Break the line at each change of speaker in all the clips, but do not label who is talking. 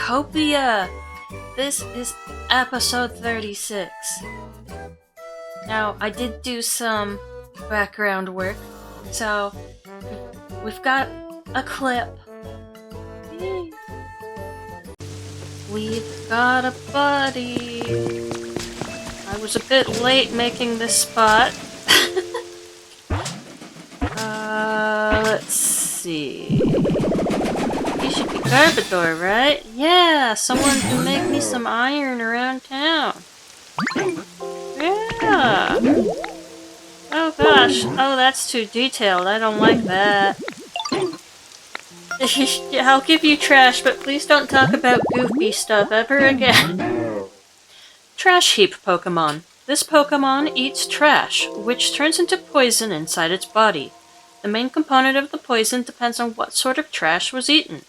Pokopia! This is episode 36. Now, I did do some background work, so we've got a clip. Yay. We've got a buddy. I was a bit late making this spot. Let's see. He should be Garbodor, right? Yeah, someone can make me some iron around town. Yeah. Oh gosh. Oh, that's too detailed. I don't like that. I'll give you trash, but please don't talk about goofy stuff ever again. Trash heap Pokemon. This Pokemon eats trash, which turns into poison inside its body. The main component of the poison depends on what sort of trash was eaten.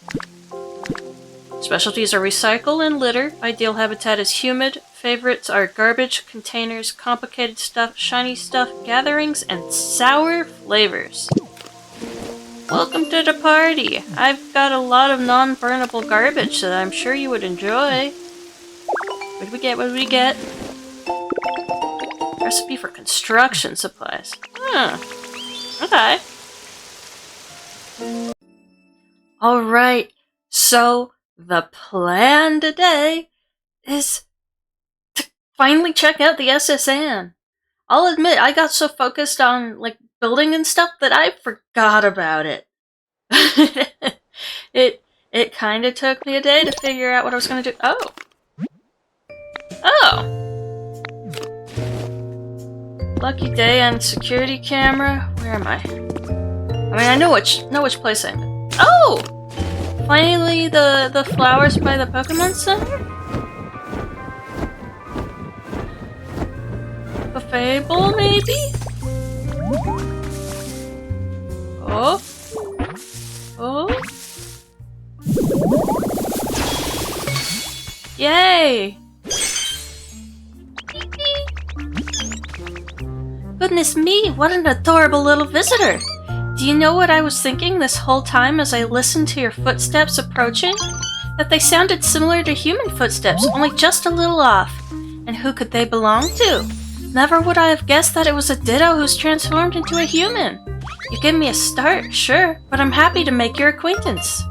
Specialties are recycle and litter. Ideal habitat is humid. Favorites are garbage, containers, complicated stuff, shiny stuff, gatherings, and sour flavors. Welcome to the party. I've got a lot of non-burnable garbage that I'm sure you would enjoy. What did we get? What did we get? Recipe for construction supplies. Huh. Okay. Alright, so the plan today is to finally check out the SSN. I'll admit, I got so focused on, building and stuff that I forgot about it. It kinda took me a day to figure out what I was gonna do. Oh! Lucky day on security camera. Where am I? I mean, I know which place I'm in. Oh! Finally, the flowers by the Pokemon Center? A Fable, maybe? Oh? Oh? Yay! Goodness me, what an adorable little visitor! Do you know what I was thinking this whole time as I listened to your footsteps approaching? That they sounded similar to human footsteps, only just a little off. And who could they belong to? Never would I have guessed that it was a Ditto who's transformed into a human. You give me a start, sure, but I'm happy to make your acquaintance.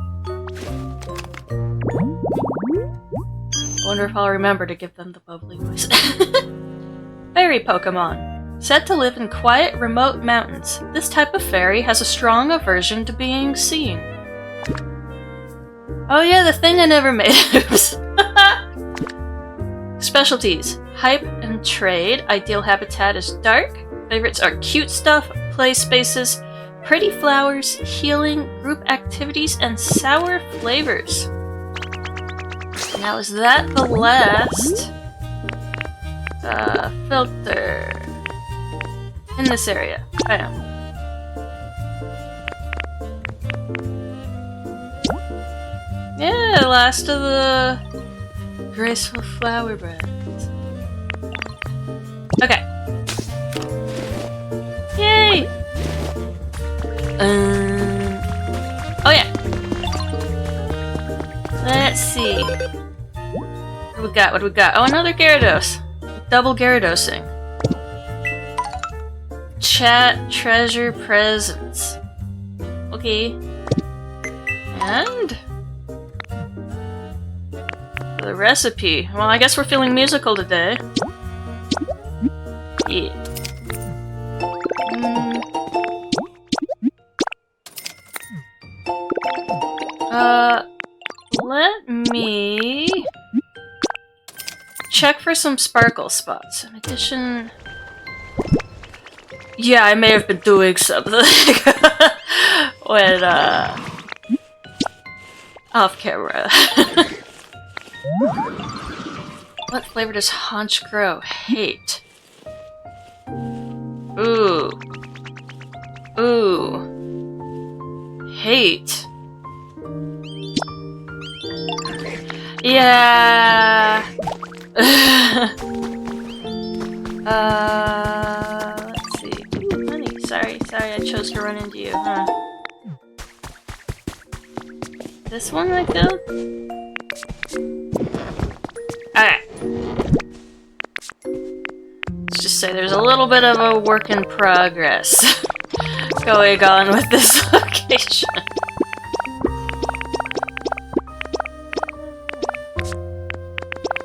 Wonder if I'll remember to give them the bubbly voice. Fairy Pokemon. Said to live in quiet, remote mountains, this type of fairy has a strong aversion to being seen. Oh yeah, the thing I never made. Specialties. Hype and trade. Ideal habitat is dark. Favorites are cute stuff, play spaces, pretty flowers, healing, group activities, and sour flavors. Now is that the last? Filter. In this area. Bam. Yeah, last of the graceful flower brands. Okay. Yay! Oh yeah. Let's see. What do we got? What do we got? Oh, another Gyarados. Double Gyaradosing. Chat, treasure, presents. Okay. And the recipe. Well, I guess we're feeling musical today. Yeah. Let me check for some sparkle spots. In addition... Yeah, I may have been doing something when, off camera. What flavor does Haunch grow? Hate. Ooh. Ooh. Hate. Yeah. Let's see. Ooh, honey. Sorry, I chose to run into you, huh? This one I feel? say there's a little bit of a work in progress going on with this location.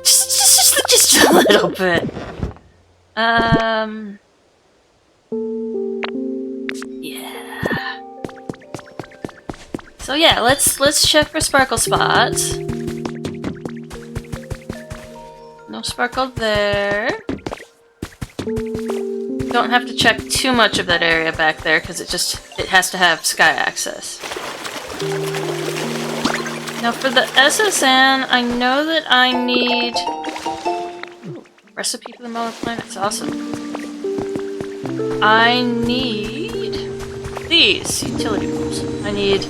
Just a little bit. Yeah. So yeah, let's check for sparkle spots. No sparkle there. Don't have to check too much of that area back there because it has to have sky access. Now for the SSN, I know that I need recipe for the Molar Planets. Awesome. I need these utility poles. I need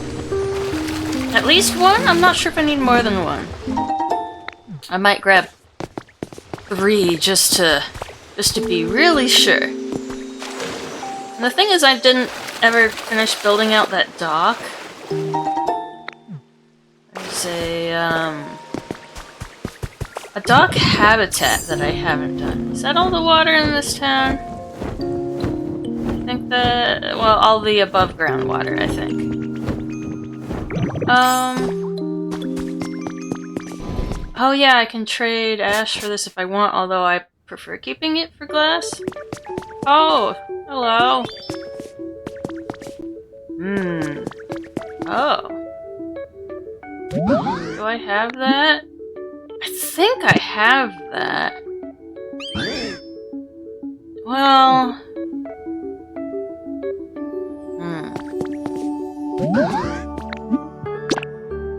at least one. I'm not sure if I need more than one. I might grab 3 just to be really sure. And the thing is, I didn't ever finish building out that dock. There's a dock habitat that I haven't done. Is that all the water in this town? I think well, all the above ground water, I think. Oh yeah, I can trade ash for this if I want, although I prefer keeping it for glass. Oh, hello. Oh. Do I have that? I think I have that. Well...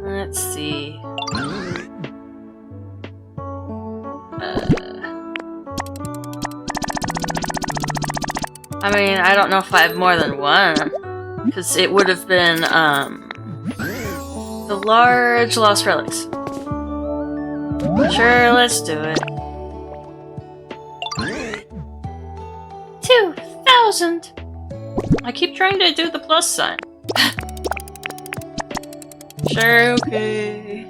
Let's see. I mean, I don't know if I have more than one, because it would have been, the large lost relics. Sure, let's do it. 2,000! I keep trying to do the plus sign. Sure, okay.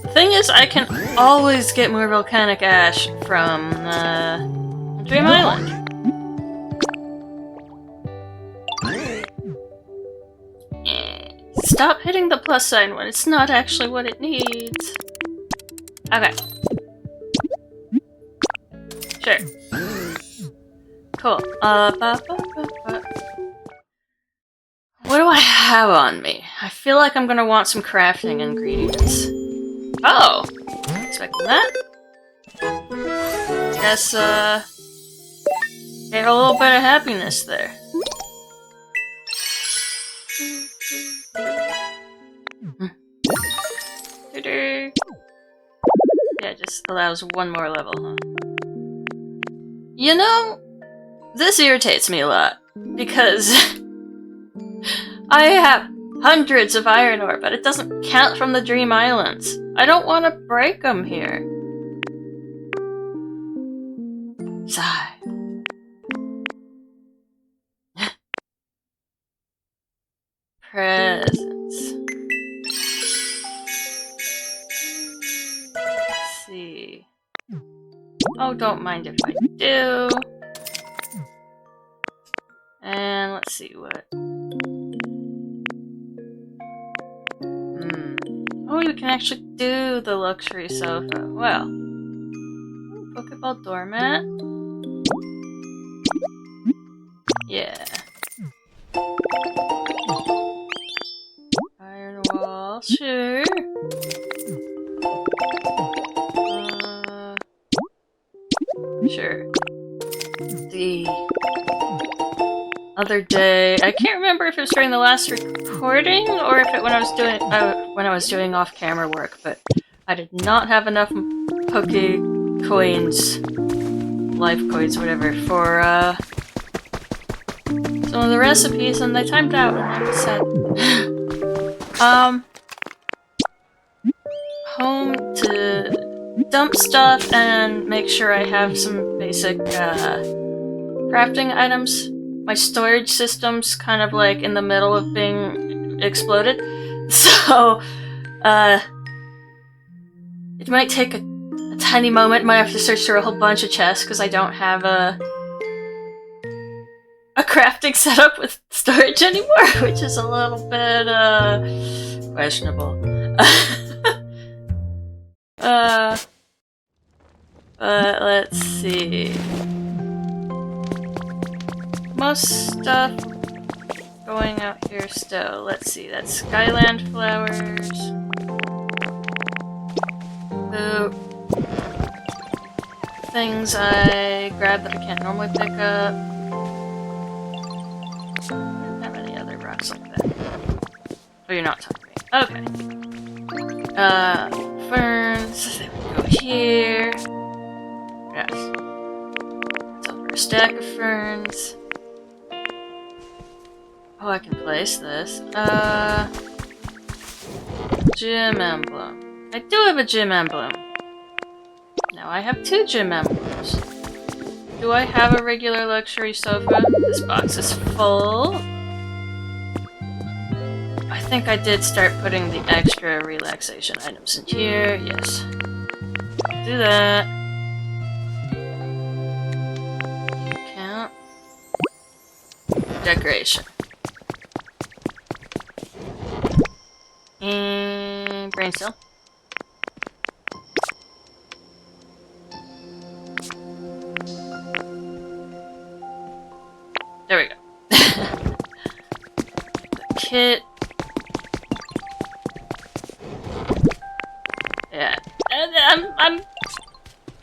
The thing is, I can always get more volcanic ash from, Dream Island. Stop hitting the plus sign when it's not actually what it needs. Okay. Sure. Cool. What do I have on me? I feel like I'm gonna want some crafting ingredients. Oh! Expecting that? Guess, get a little bit of happiness there. Yeah, it just allows one more level, huh? You know, this irritates me a lot, because I have hundreds of iron ore, but it doesn't count from the Dream Islands. I don't want to break them here. Sigh. Presents. Let's see. Oh, don't mind if I do. And let's see what. Oh, you can actually do the luxury sofa. Well. Pokeball doormat. Yeah. Iron wall, sure. Sure. The other day, I can't remember if it was during the last recording or if it when I was doing off-camera work, but I did not have enough Poke coins, life coins, whatever, for some of the recipes, and they timed out, and I was sad. Home to dump stuff and make sure I have some basic crafting items. My storage system's kind of like in the middle of being exploded, so it might take a tiny moment. Might have to search through a whole bunch of chests because I don't have a crafting setup with storage anymore, which is a little bit questionable. But let's see. Most stuff going out here still. Let's see, that's Skyland flowers. The things I grabbed that I can't normally pick up. I don't have any other rocks like that. Oh, you're not talking to me. Okay. Ferns. They would go here. Yes. It's over a stack of ferns. Oh, I can place this. Gym emblem. I do have a gym emblem. Now I have 2 gym emblems. Do I have a regular luxury sofa? This box is full. I think I did start putting the extra relaxation items in here. Yes. Do that. Count. Decoration. And brain cell. There we go. The kit. Yeah.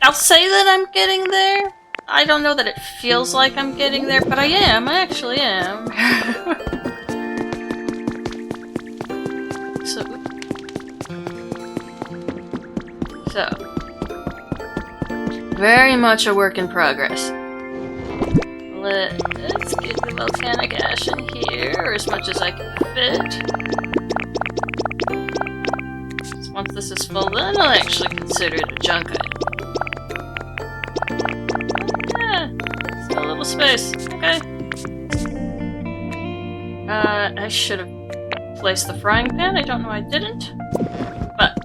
I'll say that I'm getting there. I don't know that it feels like I'm getting there, but I am. I actually am. So, very much a work in progress. Let's get the volcanic ash in here, as much as I can fit. So once this is full, then I'll actually consider it a junk item. Yeah, still a little space. Okay. I should have placed the frying pan. I don't know why I didn't. But,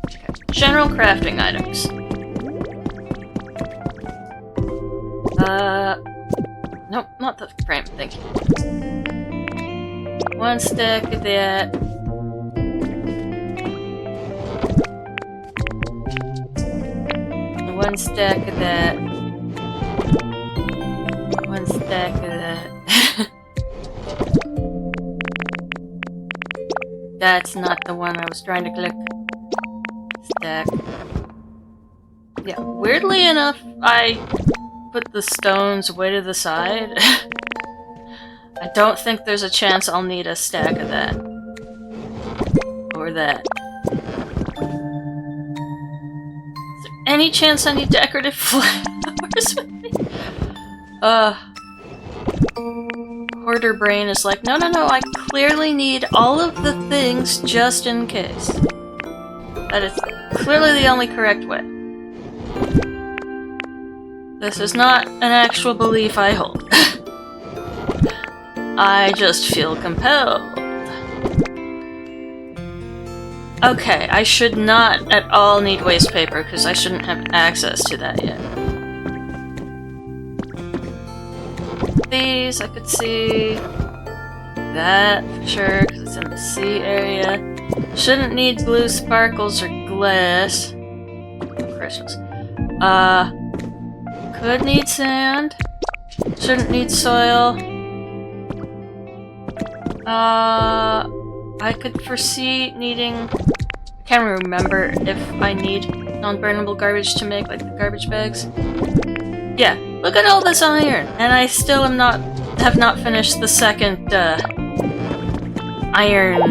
okay. General crafting items. Nope, not the frame, thank you. 1 stack of that. One stack of that. 1 stack of that. That's not the one I was trying to click. Stack. Yeah, weirdly enough, I put the stones way to the side. I don't think there's a chance I'll need a stack of that. Or that. Is there any chance I need decorative flowers with me? Hoarder brain is like, no, I clearly need all of the things just in case. That is clearly the only correct way. This is not an actual belief I hold. I just feel compelled. Okay, I should not at all need waste paper, because I shouldn't have access to that yet. These, I could see. That, for sure, because it's in the sea area. Shouldn't need blue sparkles or glass. Oh, crystals. Could need sand. Shouldn't need soil. I could foresee needing... I can't remember if I need non-burnable garbage to make, like, the garbage bags. Yeah, look at all this iron! And I still have not finished the second, iron,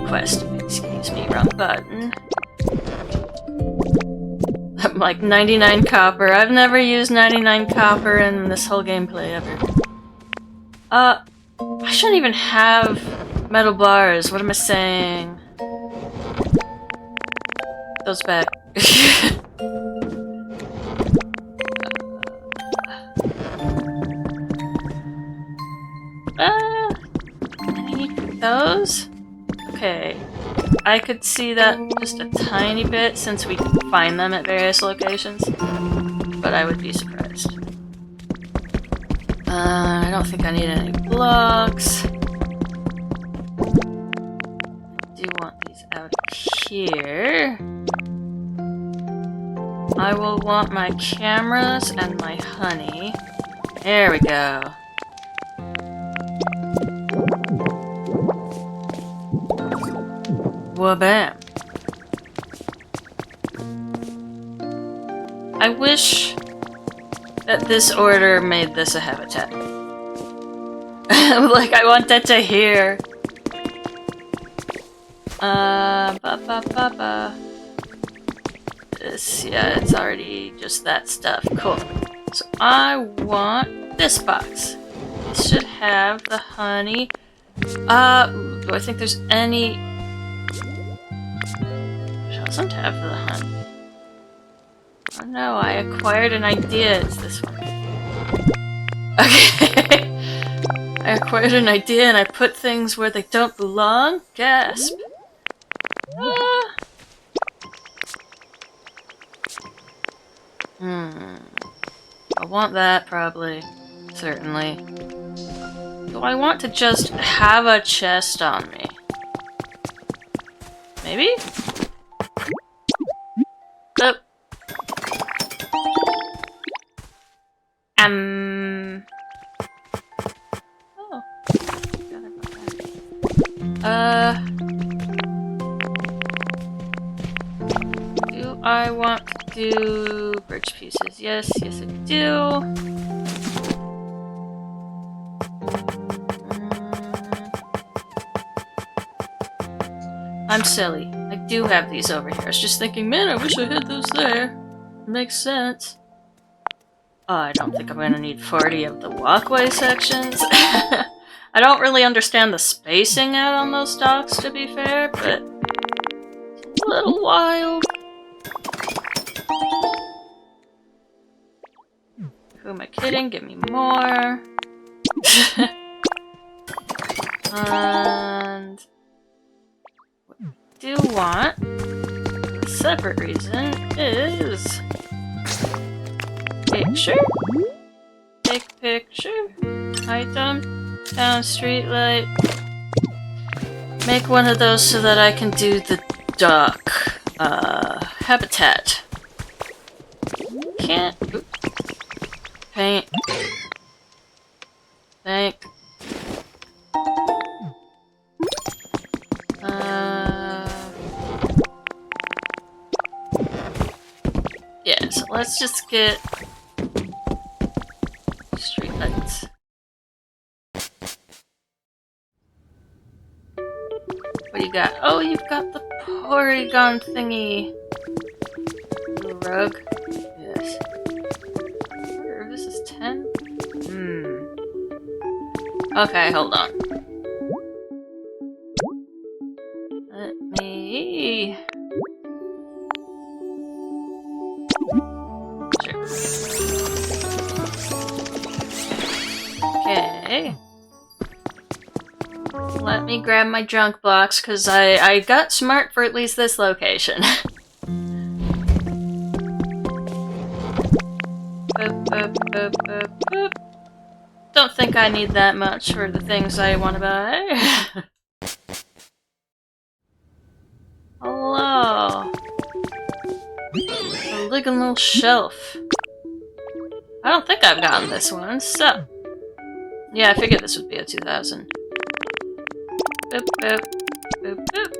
quest. Excuse me, wrong button. I'm like 99 copper. I've never used 99 copper in this whole gameplay ever. I shouldn't even have metal bars. What am I saying? Those back. I need those? Okay. I could see that just a tiny bit since we find them at various locations, but I would be surprised. I don't think I need any blocks. I do want these out here. I will want my cameras and my honey. There we go. Wabam. I wish that this order made this a habitat. Like, I want that to hear. This, yeah, it's already just that stuff. Cool. So I want this box. It should have the honey. Do I think there's any... It doesn't have the honey. Oh no, I acquired an idea. It's this one. Okay. I acquired an idea and I put things where they don't belong? Gasp. I want that, probably. Certainly. Do I want to just have a chest on me? Maybe? Oh. Oh. Do I want to do birch pieces? Yes, yes I do. I'm silly. I do have these over here. I was just thinking, man, I wish I had those there. Makes sense. Oh, I don't think I'm gonna need 40 of the walkway sections. I don't really understand the spacing out on those docks, to be fair, but it's a little wild. Who am I kidding? Give me more. And what I do want, for a separate reason, is picture. Take picture. Item. Down street light. Make one of those so that I can do the duck habitat. Can't. Oops. Paint. Paint. Yeah, so let's just get street lights. What do you got? Oh, you've got the Porygon thingy. Blue rug. Yes. This is 10? Okay, hold on. Let me... Sure. Okay. Let me grab my junk box, because I got smart for at least this location. Boop, boop, boop, boop, boop. Don't think I need that much for the things I want to buy. Hello. A little shelf. I don't think I've gotten this one, so... Yeah, I figured this would be a 2000. Boop, boop, boop, boop.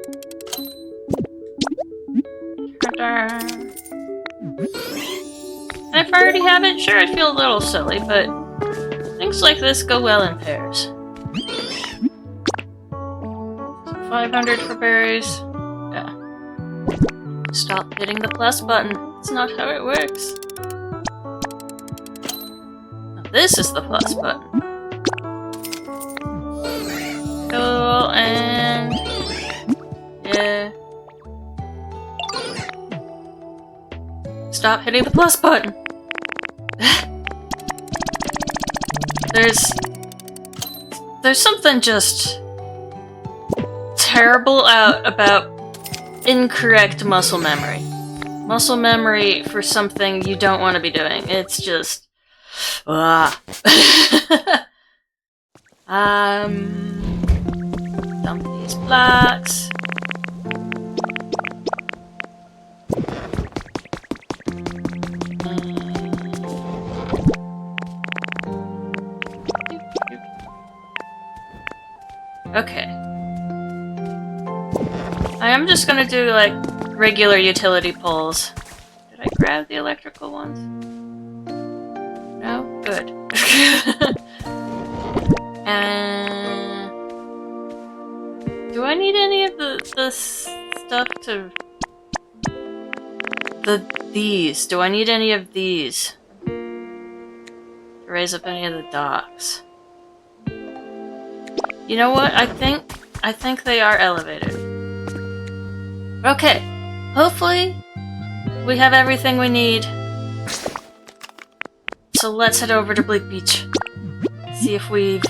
Ta-da. And if I already have it, sure, I'd feel a little silly, but things like this go well in pairs. 500 for berries. Yeah. Stop hitting the plus button. It's not how it works. Now this is the plus button. Cool, and... yeah. Stop hitting the plus button! There's something just... terrible about incorrect muscle memory. Muscle memory for something you don't want to be doing. It's just... dump these blocks. Okay. I am just gonna do, like, regular utility poles. Did I grab the electrical ones? No? Good. And... do I need any of the stuff to... these? Do I need any of these? To raise up any of the docks? You know what? I think they are elevated. Okay. Hopefully, we have everything we need. So let's head over to Bleak Beach. See if we've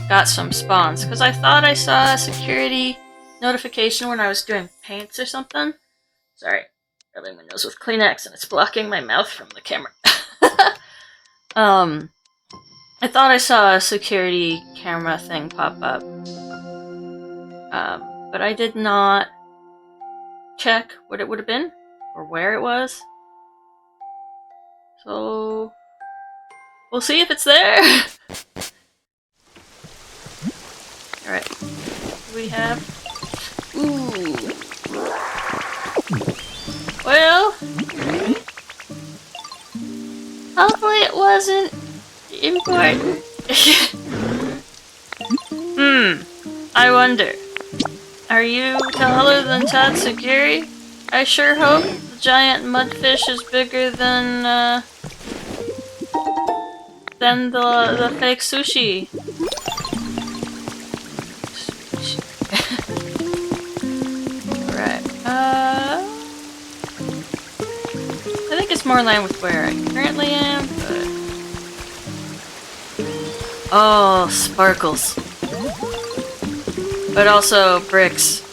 got some spawns. Because I thought I saw a security notification when I was doing paints or something. Sorry. Rubbing my nose with Kleenex and it's blocking my mouth from the camera. I thought I saw a security camera thing pop up. But I did not check what it would have been or where it was. So we'll see if it's there. Alright. What do we have? Ooh. Well, hopefully it wasn't important. I wonder. Are you taller than Tatsugiri? I sure hope the giant mudfish is bigger than the fake sushi. Alright, I think it's more in line with where I currently am, but... oh, sparkles. But also bricks.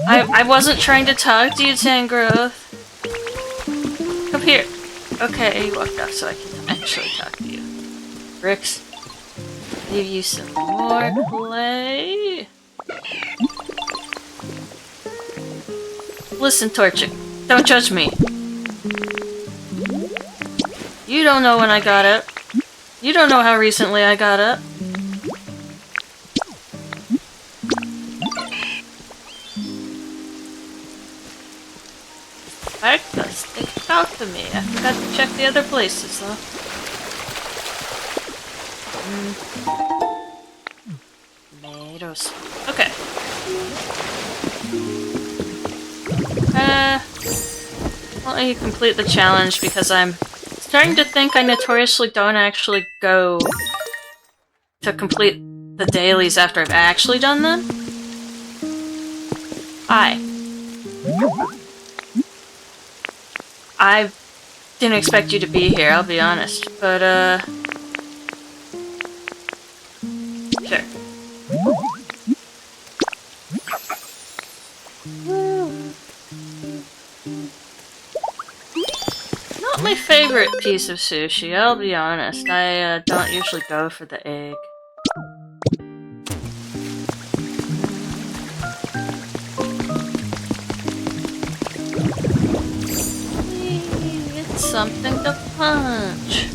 I wasn't trying to talk to you, Tangrowth. Come here. Okay, you walked off so I can actually talk to you. Bricks. Give you some more clay. Listen, Torchic. Don't judge me. You don't know when I got up. You don't know how recently I got up. Arctus, they talk to me. I forgot to check the other places, though. Tomatoes. Okay. I'll let you complete the challenge because I'm starting to think I notoriously don't actually go to complete the dailies after I've actually done them. I didn't expect you to be here, I'll be honest, but sure. Not my favorite piece of sushi, I'll be honest. I don't usually go for the egg. It's something to punch.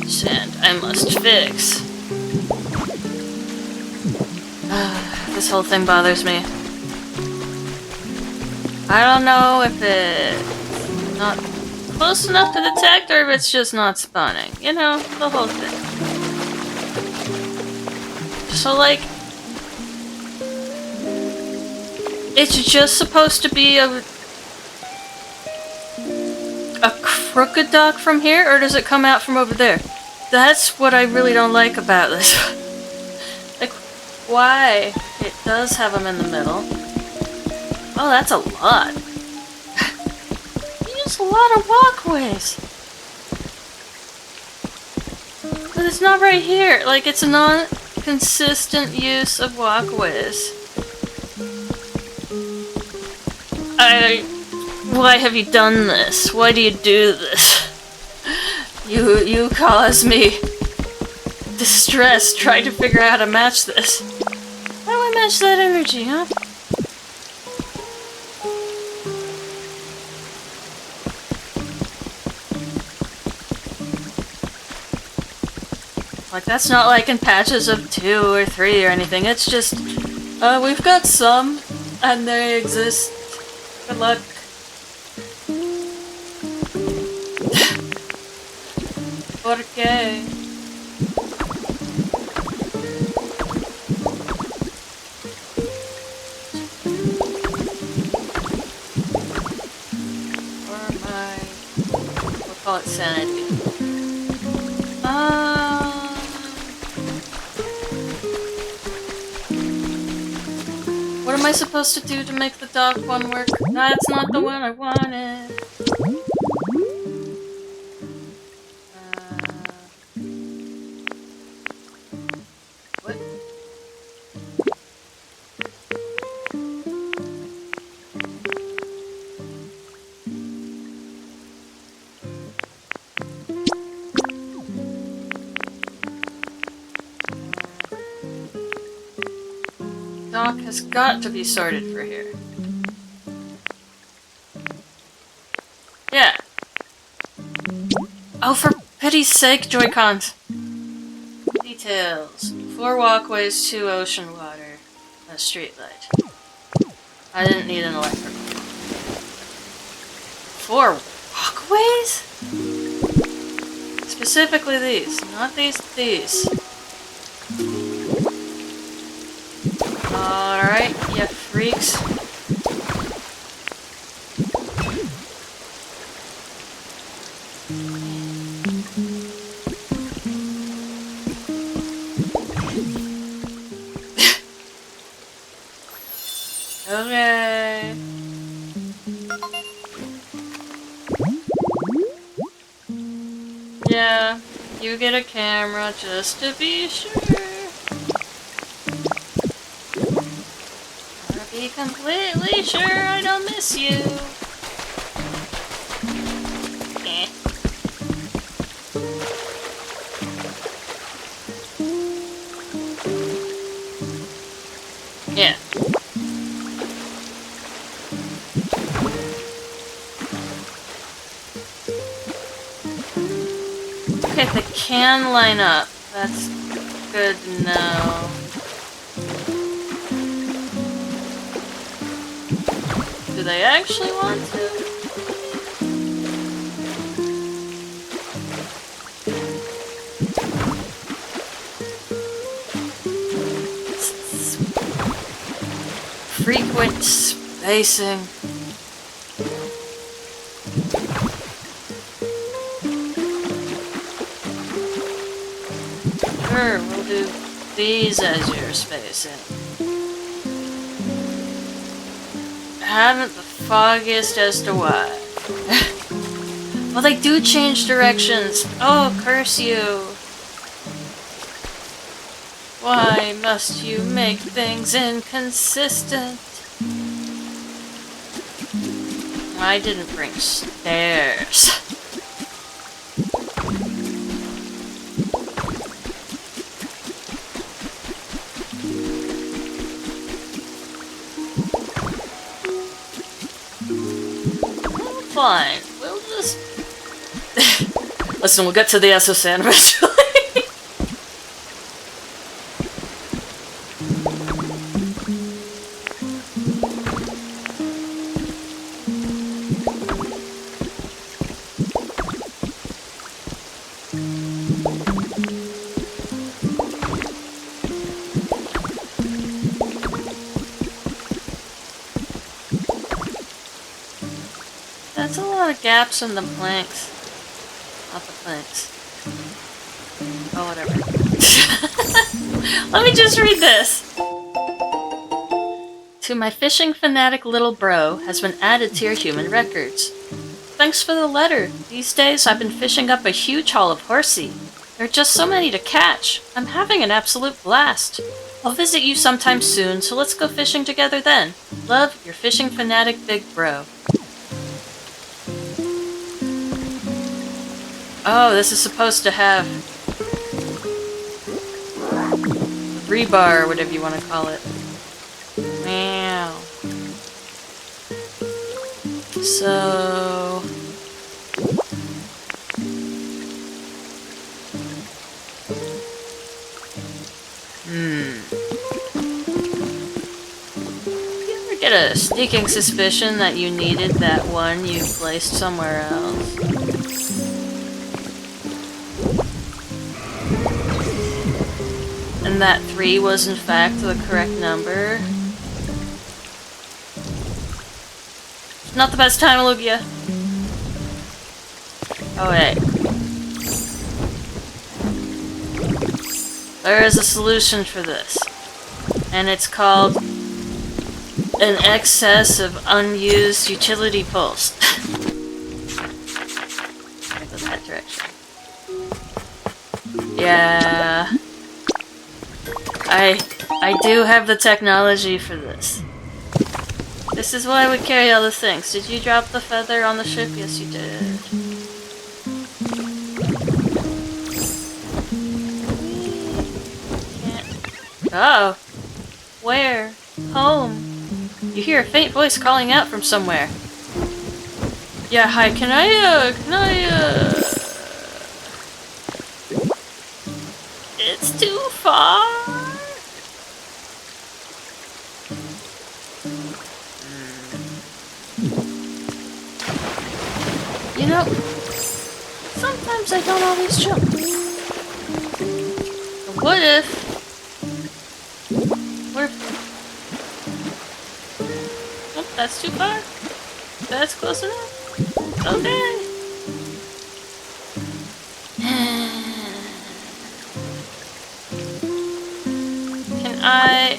Sand, I must fix. This whole thing bothers me. I don't know if it's not close enough to detect or if it's just not spawning. You know, the whole thing. So, like, it's just supposed to be a crooked dock from here, or does it come out from over there? That's what I really don't like about this. Like, why? It does have them in the middle. Oh, that's a lot. You use a lot of walkways. But it's not right here. Like, it's a non-consistent use of walkways. Why have you done this? Why do you do this? You cause me distress trying to figure out how to match this. How do I match that energy, huh? Like, that's not like in patches of 2 or 3 or anything. It's just, we've got some, and they exist. Good luck. Okay. Or my... we'll call it sanity. What am I supposed to do to make the dog one work? That's not the one I wanted. What? Dock has got to be sorted for here. Yeah. Oh, for pity's sake, Joy-Cons. Details. 4 walkways, 2 ocean water, and a street light. I didn't need an electric. 4 walkways? Specifically these, not these. Alright, you freaks. Okay. Yeah, you get a camera just to be sure. Be completely sure I don't miss you. Eh. Yeah. Okay, they can line up. That's good to know. Do they actually want to? Frequent spacing. Sure, we'll do these as your spacing. Haven't the foggiest as to why. Well, they do change directions. Oh, curse you. Why must you make things inconsistent? I didn't bring stairs. Fine, we'll just... Listen, we'll get to the SSN eventually. That's a lot of gaps in the planks. Not the planks. Let me just read this. To my fishing fanatic little bro has been added to your human records. Thanks for the letter. These days I've been fishing up a huge haul of horsey. There are just so many to catch. I'm having an absolute blast. I'll visit you sometime soon, so let's go fishing together then. Love, your fishing fanatic big bro. Oh, this is supposed to have rebar or whatever you want to call it. Wow. So... You ever get a sneaking suspicion that you needed that one you placed somewhere else? And that 3 was in fact the correct number? Not the best time, Lugia. Oh wait. There is a solution for this. And it's called an excess of unused utility poles. I go that direction. Yeah. I do have the technology for this. This is why we carry all the things. Did you drop the feather on the ship? Yes, you did. Oh. Where? Home. You hear a faint voice calling out from somewhere. Yeah, hi, can I It's too far. You know, sometimes I don't always jump. But what if... Oh, that's too far. That's close enough. Okay. Can I...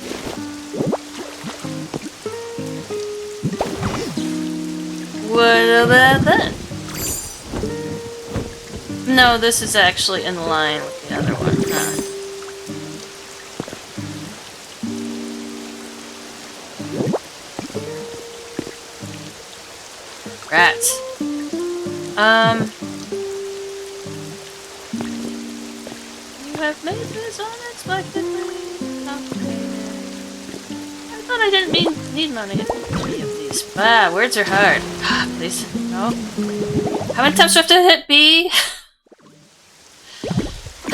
What about that? No, this is actually in line with the other one, huh? Rats. You have made this unexpectedly complicated. I thought I didn't need money to any of these. Ah, words are hard. Please, no. How many times do I have to hit B?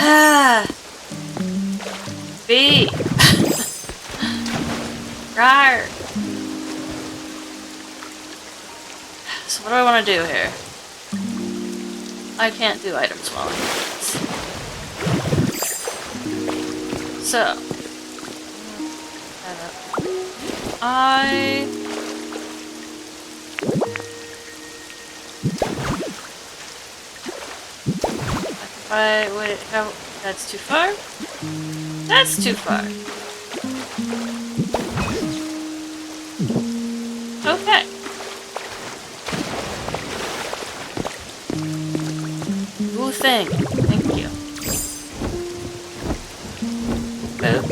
Ah. B. Rawr. So what do I want to do here? I can't do items while I'm doing this. So. Wait, how? That's too far? That's too far. Okay. Ooh, thank you. Boop.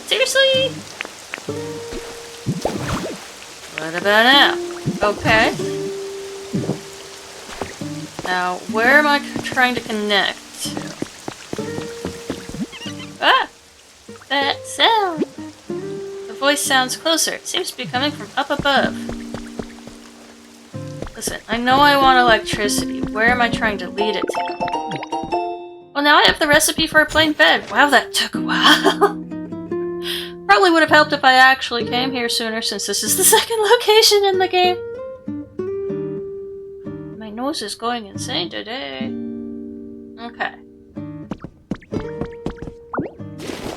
Seriously? What about now? Okay. Now, where am I trying to connect to? Ah! That sound! The voice sounds closer. It seems to be coming from up above. Listen, I know I want electricity. Where am I trying to lead it to? Well, now I have the recipe for a plain bed. Wow, that took a while. Probably would have helped if I actually came here sooner, since this is the second location in the game. My nose is going insane today. Okay.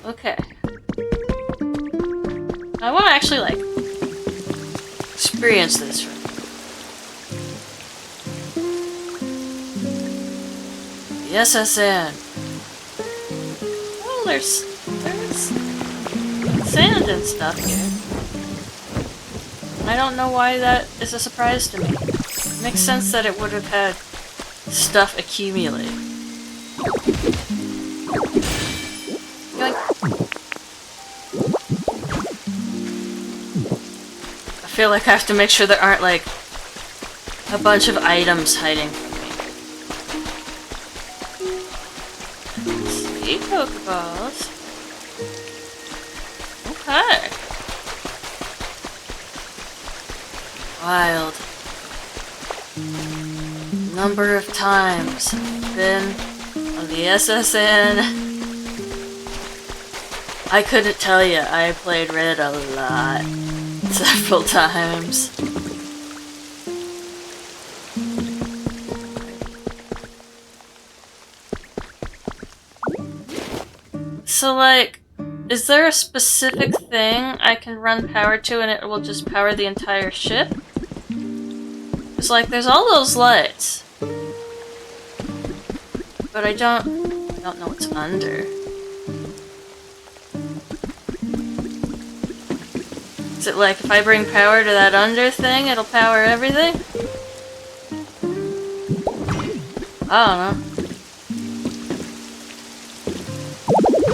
Okay. actually, like, experience this from. The SSN. Oh, there's sand and stuff here. I don't know why that is a surprise to me. It makes sense that it would have had stuff accumulate. Yoink. I feel like I have to make sure there aren't, like, a bunch of items hiding from me. Let's see, Pokeballs. Okay. Wild. Number of times I've been on the SSN. I couldn't tell you. I played Red a lot. Several times. So, like, is there a specific thing I can run power to and it will just power the entire ship? It's like, there's all those lights. But I don't know what's under. Is it like, if I bring power to that under thing, it'll power everything? I don't know.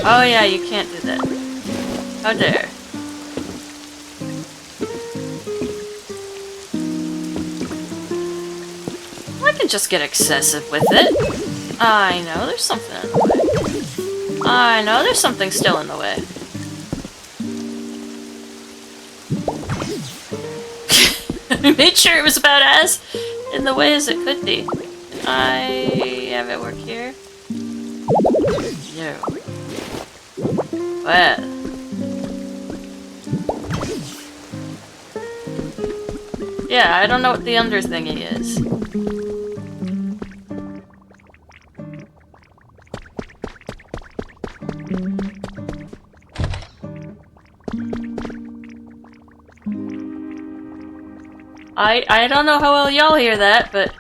Oh yeah, you can't do that. How dare. I can just get excessive with it. I know there's something in the way. I know there's something still in the way. I made sure it was about as in the way as it could be. Can I have it work here? No. Well. Yeah, I don't know what the under thingy is. I don't know how well y'all hear that, but...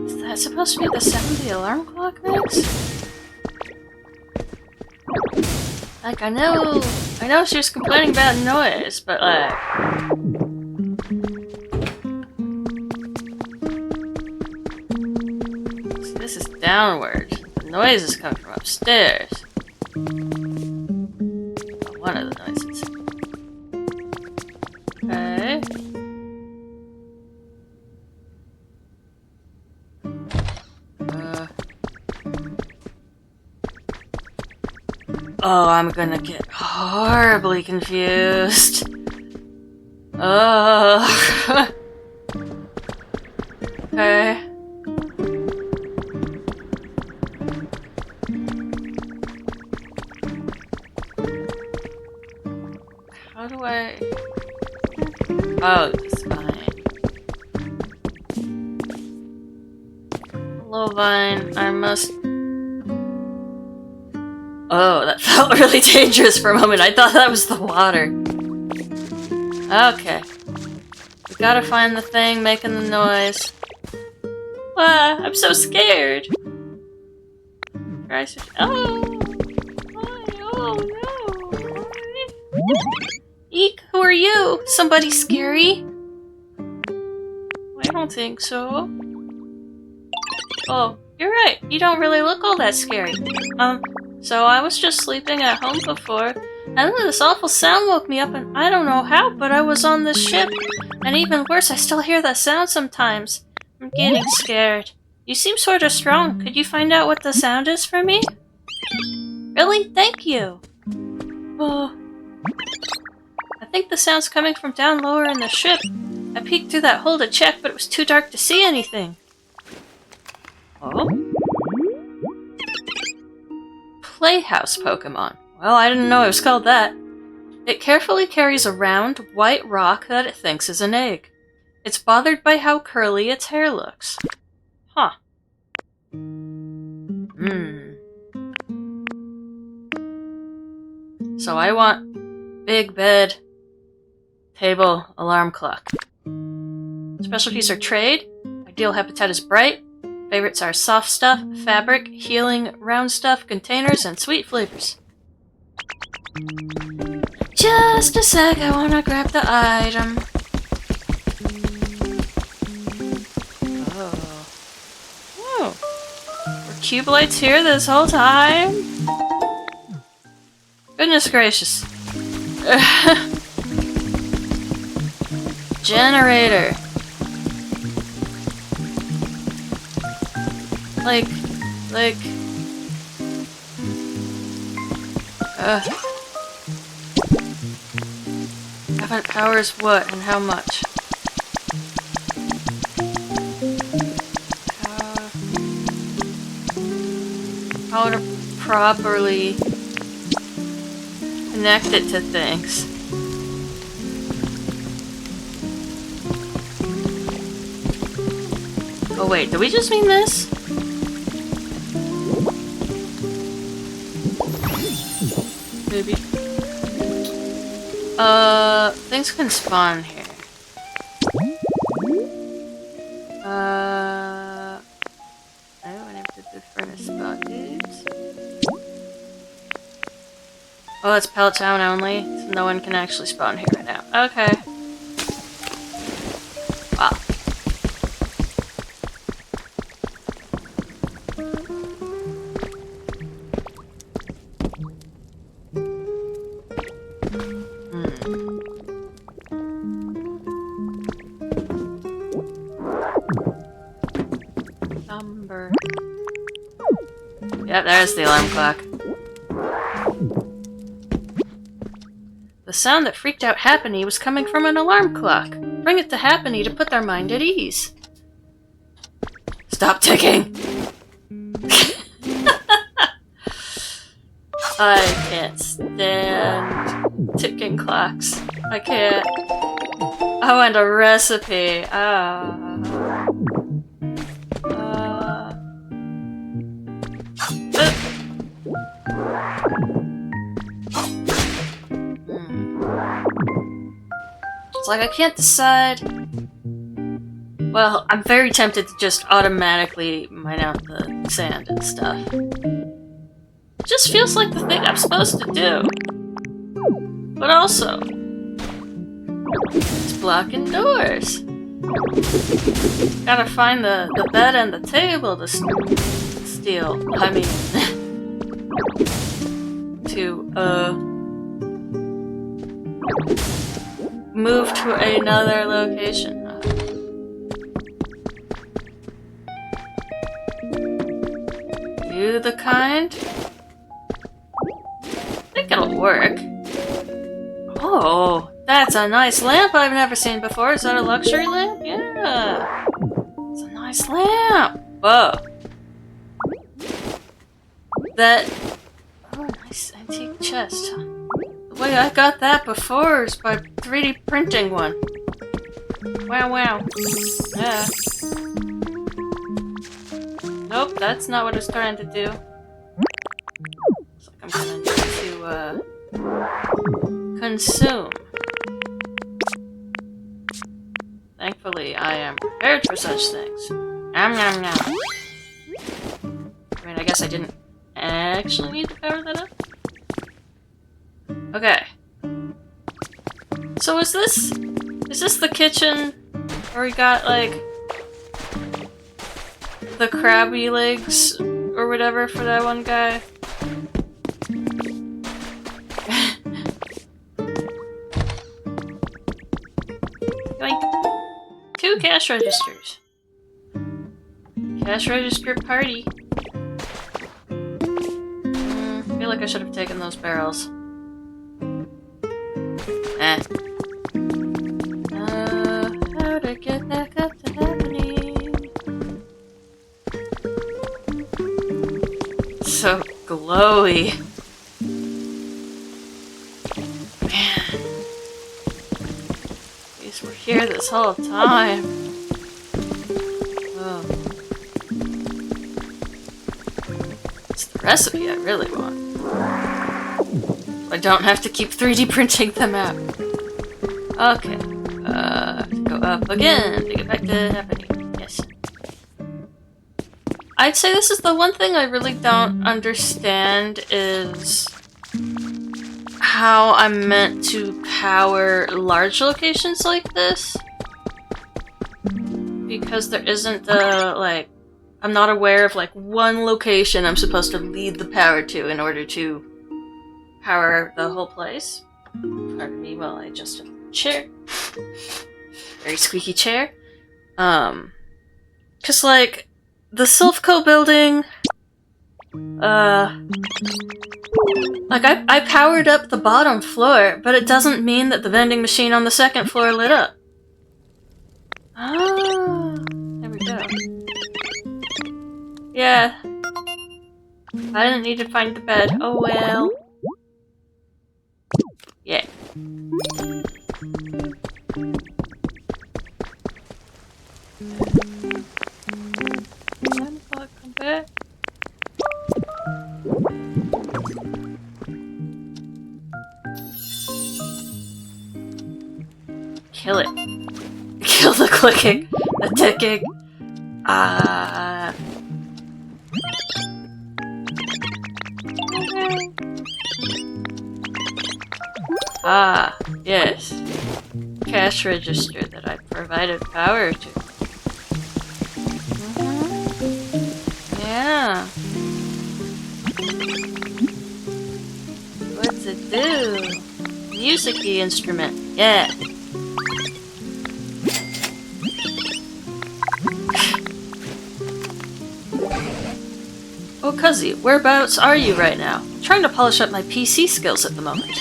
Is that supposed to be the sound the alarm clock makes? Like, I know she was complaining about noise, but like... See, this is downward. The noise is coming from upstairs. Oh, one of the noises. Okay. Oh, I'm gonna get horribly confused. Oh. Okay. How do I... Oh, it's fine. Hello, Vine. I must... Oh, that felt really dangerous for a moment. I thought that was the water. Okay. We gotta find the thing making the noise. Ah, I'm so scared. Christ. Oh! Oh no! Eek, who are you? Somebody scary? I don't think so. Oh, you're right. You don't really look all that scary. So I was just sleeping at home before, and then this awful sound woke me up, and I don't know how, but I was on this ship. And even worse, I still hear that sound sometimes. I'm getting scared. You seem sort of strong. Could you find out what the sound is for me? Really? Thank you. Oh. I think the sound's coming from down lower in the ship. I peeked through that hole to check, but it was too dark to see anything. Oh? Playhouse Pokemon. Well, I didn't know it was called that. It carefully carries a round, white rock that it thinks is an egg. It's bothered by how curly its hair looks. Huh. So I want big bed, table, alarm clock. Specialties are trade. Ideal habitat is bright. Favorites are soft stuff, fabric, healing, round stuff, containers, and sweet flavors. Just a sec, I wanna grab the item. Oh. Were cube lights here this whole time? Goodness gracious. Generator. Like... Different powers what and how much? How to properly connect it to things. Oh wait, do we just mean this? Maybe. Things can spawn here. Oh, I never did the furnace spot, dudes. Oh, it's Pellet Town only, so no one can actually spawn here right now. Okay. Wow. Yep, there's the alarm clock. The sound that freaked out Happiny was coming from an alarm clock. Bring it to Happiny to put their mind at ease. Stop ticking! I can't stand ticking clocks. I can't. I want a recipe. It's like I can't decide. Well, I'm very tempted to just automatically mine out the sand and stuff. It just feels like the thing I'm supposed to do. But also, it's blocking doors. Gotta find the bed and the table to steal. I mean, to, move to another location. You the kind? I think it'll work. Oh, that's a nice lamp I've never seen before. Is that a luxury lamp? Yeah. It's a nice lamp. Whoa. That... Oh, nice antique chest. The way I got that before is by 3D printing one. Wow, wow. Yeah. Nope, that's not what I was trying to do. Looks like I'm gonna need to, consume. Thankfully, I am prepared for such things. Nom nom nom. I mean, I guess I didn't actually need to power that up. Okay. So is this the kitchen where we got, like, the crabby legs or whatever for that one guy? Yoink. 2 cash registers. Cash register party. I feel like I should have taken those barrels. How to get back up to happening. So glowy. Man. At least we're here this this whole time. Oh. It's the recipe I really want. I don't have to keep 3D printing them out. Okay. Go up again to get back to happening. Yes. I'd say this is the one thing I really don't understand is how I'm meant to power large locations like this. Because there isn't a, like, I'm not aware of, like, one location I'm supposed to lead the power to in order to power the whole place. Pardon me while I adjust a chair. Very squeaky chair. Cause, like, the Silphco building, like, I powered up the bottom floor, but it doesn't mean that the vending machine on the second floor lit up. Ah, there we go. Yeah. I didn't need to find the bed. Oh well. Yeah. Come back. Kill it. Kill the clicking. The ticking. Yes. Cash register that I provided power to. Yeah. What's it do? Music-y instrument. Yeah. Oh, Cuzzy, whereabouts are you right now? I'm trying to polish up my PC skills at the moment.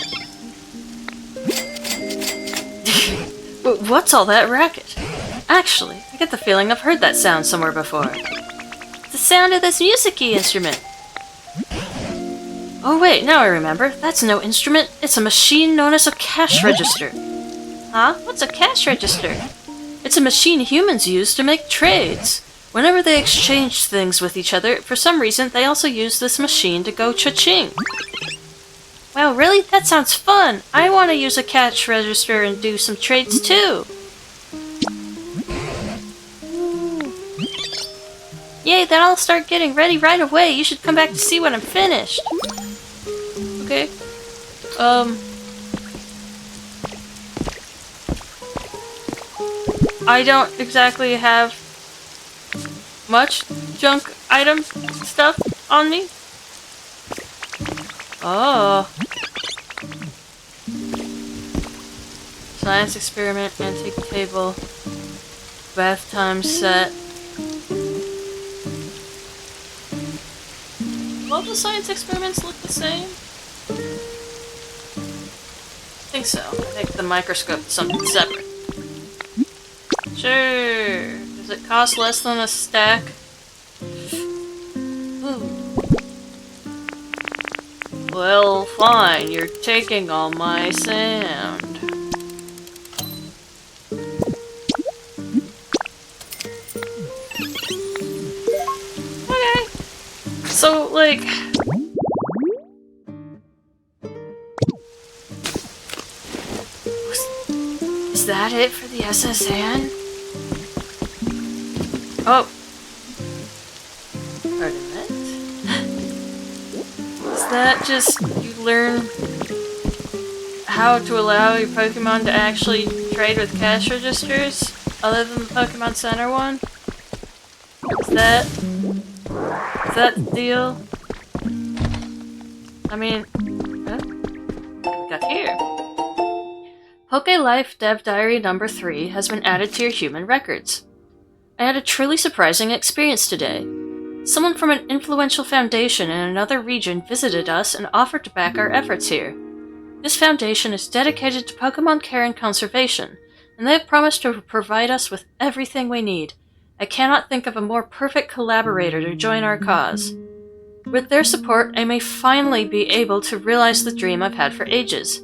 But what's all that racket? Actually, I get the feeling I've heard that sound somewhere before. It's the sound of this music-y instrument. Oh wait, now I remember. That's no instrument. It's a machine known as a cash register. Huh? What's a cash register? It's a machine humans use to make trades. Whenever they exchange things with each other, for some reason, they also use this machine to go cha-ching. Wow, really? That sounds fun! I want to use a cash register and do some trades too! Ooh. Yay, then I'll start getting ready right away! You should come back to see when I'm finished! Okay. I don't exactly have much junk item stuff on me. Oh. Science experiment, antique table, bath time set. All the science experiments look the same? I think so. I think the microscope is something separate. Sure. Does it cost less than a stack? Ooh. Well, fine. You're taking all my sand. Okay. So, like... Is that it for the SSN? Oh. Pardon that. Is that just you learn how to allow your Pokemon to actually trade with cash registers other than the Pokemon Center one? Is that the deal? I mean, what we got here? Poke Life Dev Diary number 3 has been added to your human records. I had a truly surprising experience today. Someone from an influential foundation in another region visited us and offered to back our efforts here. This foundation is dedicated to Pokemon care and conservation, and they have promised to provide us with everything we need. I cannot think of a more perfect collaborator to join our cause. With their support, I may finally be able to realize the dream I've had for ages.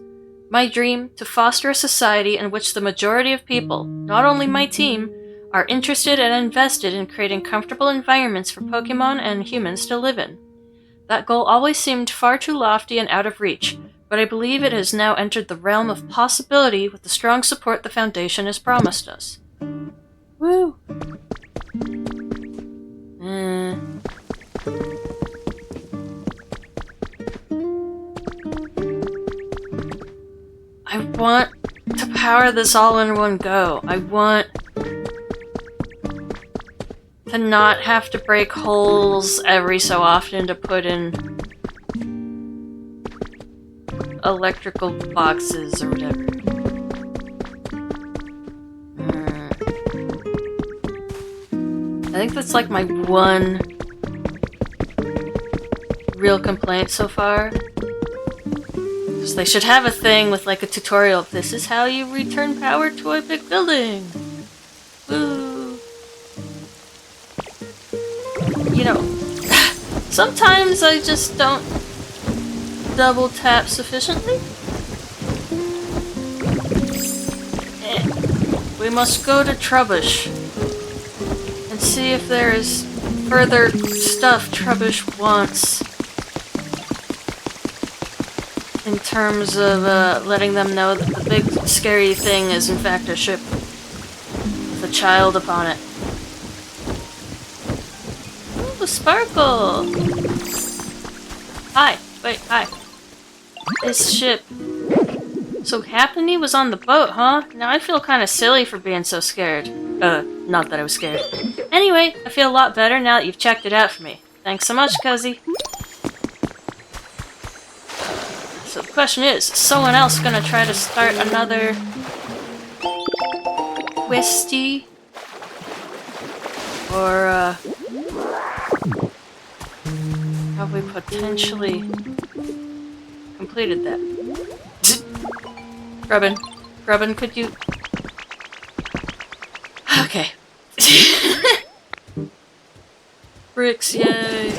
My dream, to foster a society in which the majority of people, not only my team, are interested and invested in creating comfortable environments for Pokemon and humans to live in. That goal always seemed far too lofty and out of reach, but I believe it has now entered the realm of possibility with the strong support the Foundation has promised us. Woo! I want to power this all in one go. I want to not have to break holes every so often to put in electrical boxes or whatever. I think that's like my one real complaint so far. Because they should have a thing with like a tutorial. This is how you return power to a big building. Woo. You know, sometimes I just don't double tap sufficiently. We must go to Trubbish and see if there is further stuff Trubbish wants in terms of letting them know that the big scary thing is in fact a ship with a child upon it. Ooh, Sparkle! Hi. Wait, hi. This ship. So Happiny was on the boat, huh? Now I feel kind of silly for being so scared. Not that I was scared. Anyway, I feel a lot better now that you've checked it out for me. Thanks so much, Cuzzy. So the question is someone else gonna try to start another Twisty? Or, have we potentially completed that? Grubbin, could you... Okay. Bricks, yay.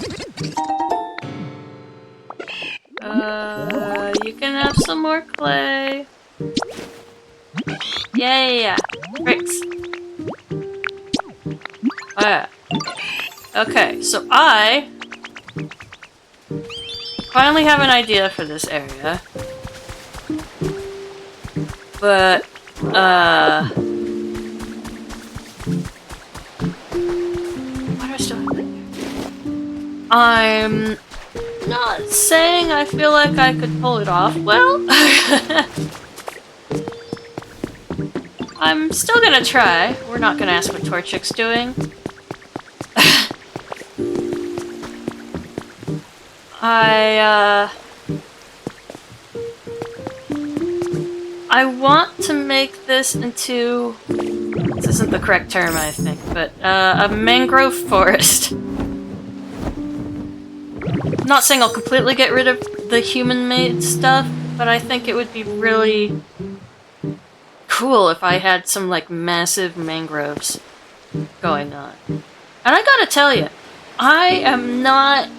You can have some more clay. Yeah. Bricks. Oh yeah. Okay, so I finally have an idea for this area. But, what do I still have in here? I'm not saying I feel like I could pull it off well. I'm still gonna try. We're not gonna ask what Torchic's doing. I want to make this into... This isn't the correct term, I think, but a mangrove forest. Not saying I'll completely get rid of the human-made stuff, but I think it would be really cool if I had some, like, massive mangroves going on. And I gotta tell you, I am not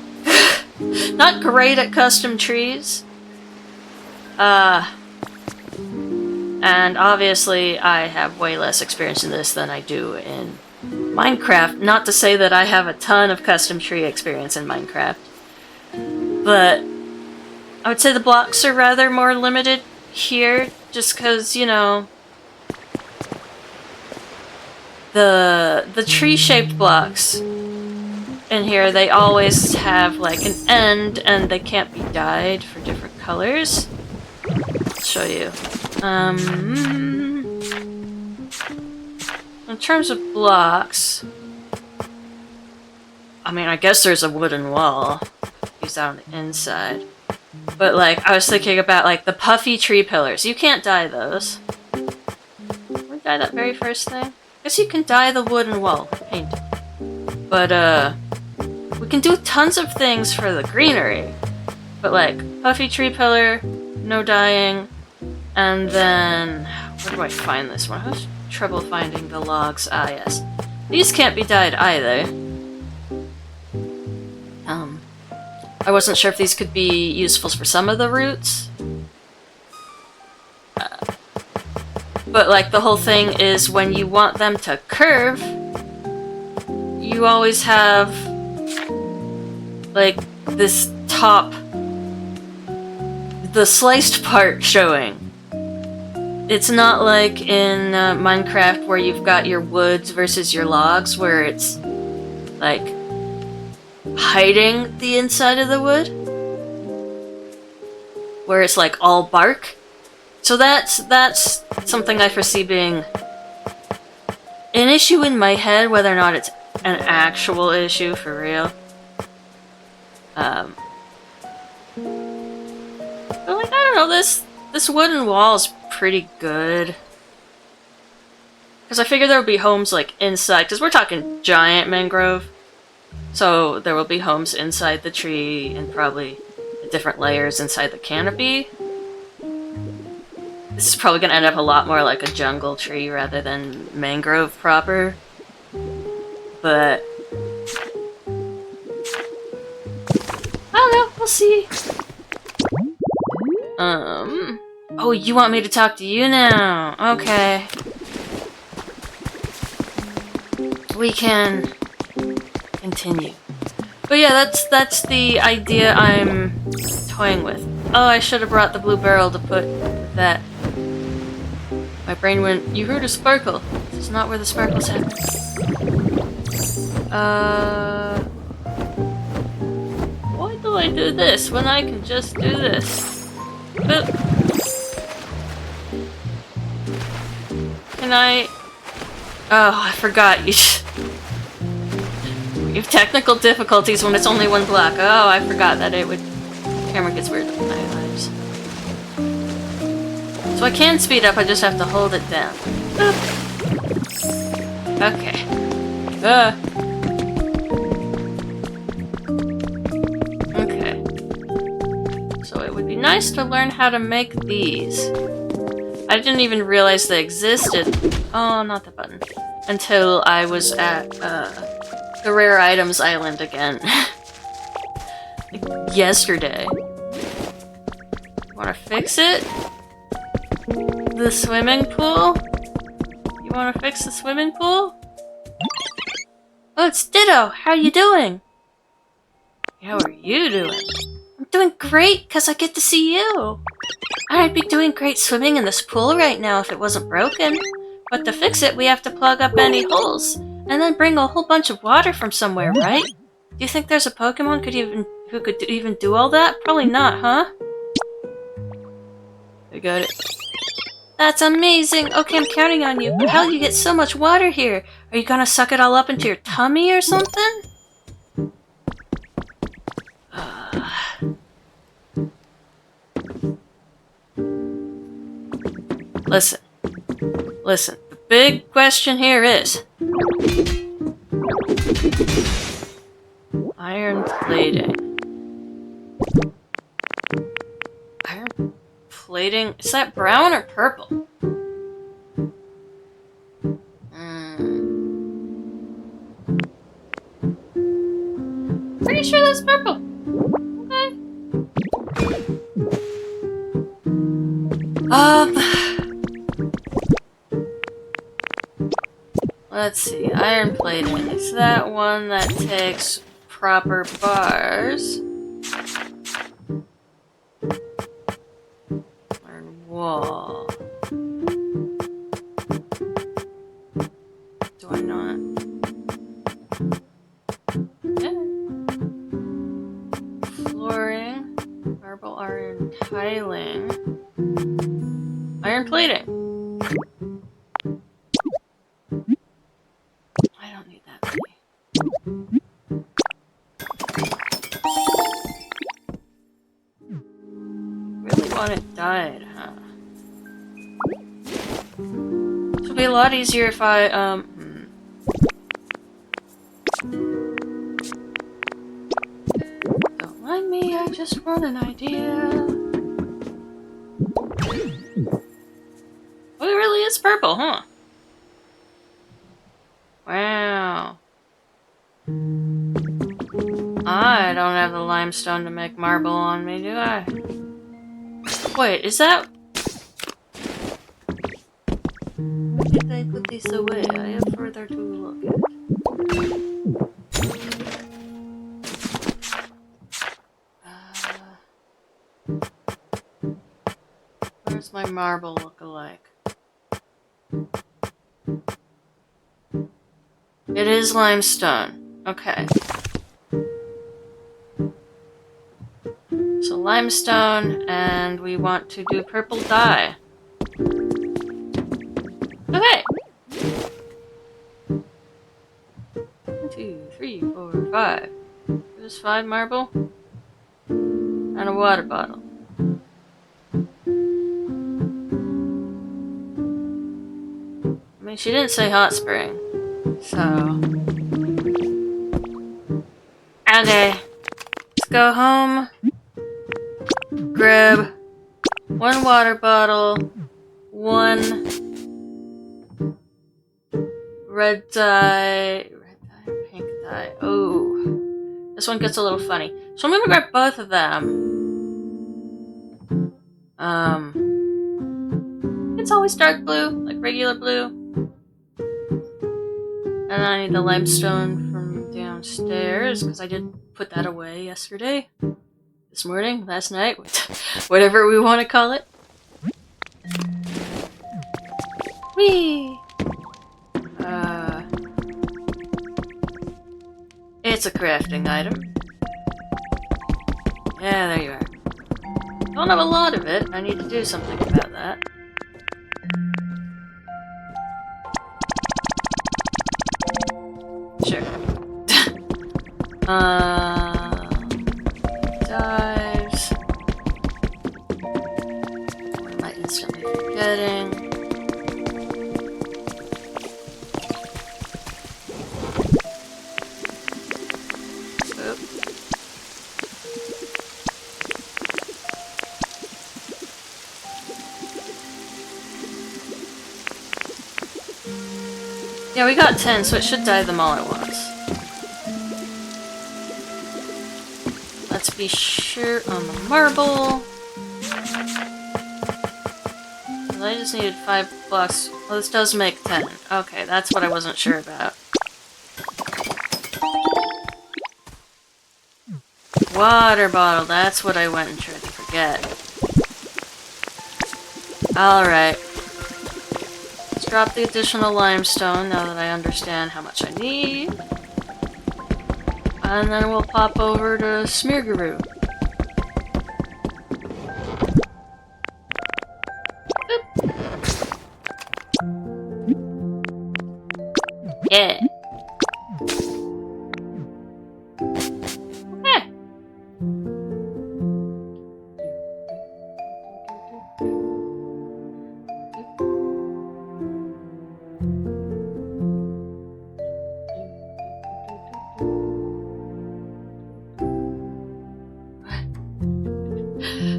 great at custom trees. And obviously I have way less experience in this than I do in Minecraft. Not to say that I have a ton of custom tree experience in Minecraft. But I would say the blocks are rather more limited here, just because, you know, the tree-shaped blocks in here, they always have like an end and they can't be dyed for different colors. I'll show you. In terms of blocks, I mean, I guess there's a wooden wall. Use that on the inside. But like, I was thinking about like the puffy tree pillars. You can't dye those. Can we dye that very first thing? I guess you can dye the wooden wall. Paint. But we can do tons of things for the greenery. But like, puffy tree pillar, no dyeing. And then, where do I find this one? I have trouble finding the logs. Ah, yes. These can't be dyed either. I wasn't sure if these could be useful for some of the roots. But like the whole thing is when you want them to curve, you always have like this top, the sliced part showing. It's not like in Minecraft where you've got your woods versus your logs where it's like hiding the inside of the wood, where it's like all bark. So that's something I foresee being an issue in my head, whether or not it's an actual issue for real. But like, I don't know, this wooden wall is pretty good. Because I figure there will be homes like inside, because we're talking giant mangrove. So there will be homes inside the tree and probably different layers inside the canopy. This is probably going to end up a lot more like a jungle tree rather than mangrove proper. But I don't know, we'll see. Oh, you want me to talk to you now? Okay. We can continue. But yeah, that's the idea I'm toying with. Oh, I should have brought the blue barrel to put that. My brain went, you heard a sparkle. This is not where the sparkles happen. Why do I do this when I can just do this? Can I... Oh, I forgot. You have technical difficulties when it's only one block. Oh, I forgot that it would... The camera gets weird with my eyes. So I can speed up, I just have to hold it down. Okay. Okay. So it would be nice to learn how to make these. I didn't even realize they existed. Oh, not the button. Until I was at the Rare Items Island again. Like yesterday. Wanna fix it? The swimming pool? You wanna fix the swimming pool? Oh, it's Ditto! How you doing? How are you doing? I'm doing great, cause I get to see you! I'd be doing great swimming in this pool right now if it wasn't broken. But to fix it, we have to plug up any holes, and then bring a whole bunch of water from somewhere, right? Do you think there's a Pokemon who could even do all that? Probably not, huh? I got it. That's amazing! Okay, I'm counting on you. But how do you get so much water here? Are you gonna suck it all up into your tummy or something? Listen. Listen. The big question here is... Iron plating. Iron plating? Is that brown or purple? Pretty sure that's purple. Okay. Let's see. Iron plating. Is that one that takes proper bars? Iron wall. Do I not? Yeah. Flooring. Marble iron tiling. Iron plating. I don't need that many. Really want it dyed, huh? This would be a lot easier if I, Don't mind me, I just want an idea. Oh, it really is purple, huh? Wow. I don't have the limestone to make marble on me, do I? Wait, is that... Why did I put these away? I have further to look at. Where's my marble look-alike? It is limestone. Okay. So limestone, and we want to do purple dye. Okay. 1, 2, 3, 4, 5. There's 5 marble. And a water bottle. I mean, she didn't say hot spring. So... Okay. Let's go home. Grab 1 water bottle. 1 red dye. Red dye or pink dye? Oh. This one gets a little funny. So I'm gonna grab both of them. It's always dark blue, like regular blue. And then I need the limestone from downstairs, because I did put that away yesterday. This morning, last night, whatever we want to call it. Whee! It's a crafting item. Yeah, there you are. Don't have a lot of it. I need to do something about that. Sure. Dives. What am I instantly forgetting? Oop. Yeah, we got 10, so it should dye them all at once. Let's be sure on the marble. I just needed 5 plus. Well, this does make 10. Okay, that's what I wasn't sure about. Water bottle, that's what I went and tried to forget. Alright. Let's drop the additional limestone now that I understand how much I need. And then we'll pop over to Smeargaroo. Yeah. Okay.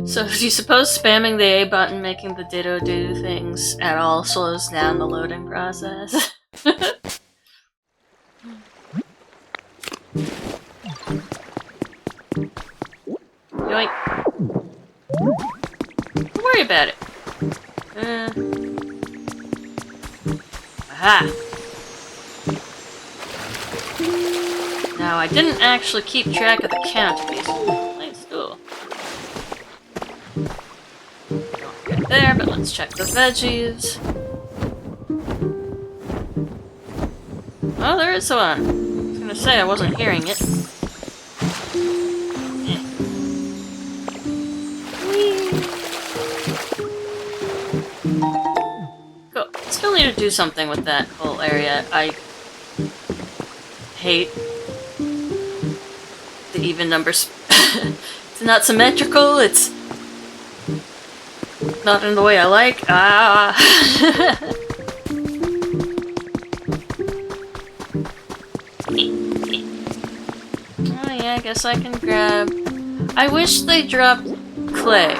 So, do you suppose spamming the A button, making the Ditto do things at all, slows down the loading process? Yoink. Don't worry about it. Aha! Now, I didn't actually keep track of the count of these. Nice tool. Don't get there, but let's check the veggies. Oh, there is one. I was gonna say I wasn't hearing it. Cool. Still need to do something with that whole area. I hate the even numbers. It's not symmetrical, it's not in the way I like. Ah! Oh yeah, I guess I can grab... I wish they dropped clay.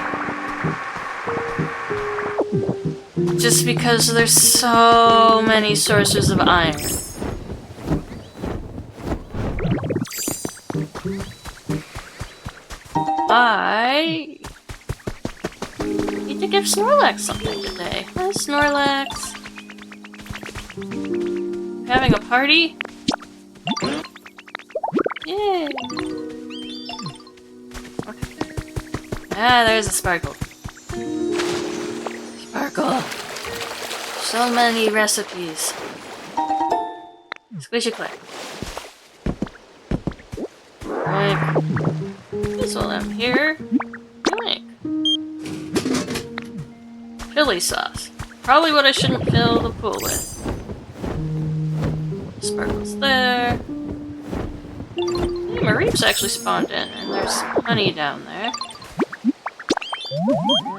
Just because there's so many sources of iron. I need to give Snorlax something today. Hi, Snorlax. Having a party? Yay! Okay. Ah, there's a sparkle. Sparkle! So many recipes. Squishy click. Right. This one up here. Yoink. Chili sauce. Probably what I shouldn't fill the pool with. Sparkles there. Hey, Mareeps actually spawned in, and there's honey down there.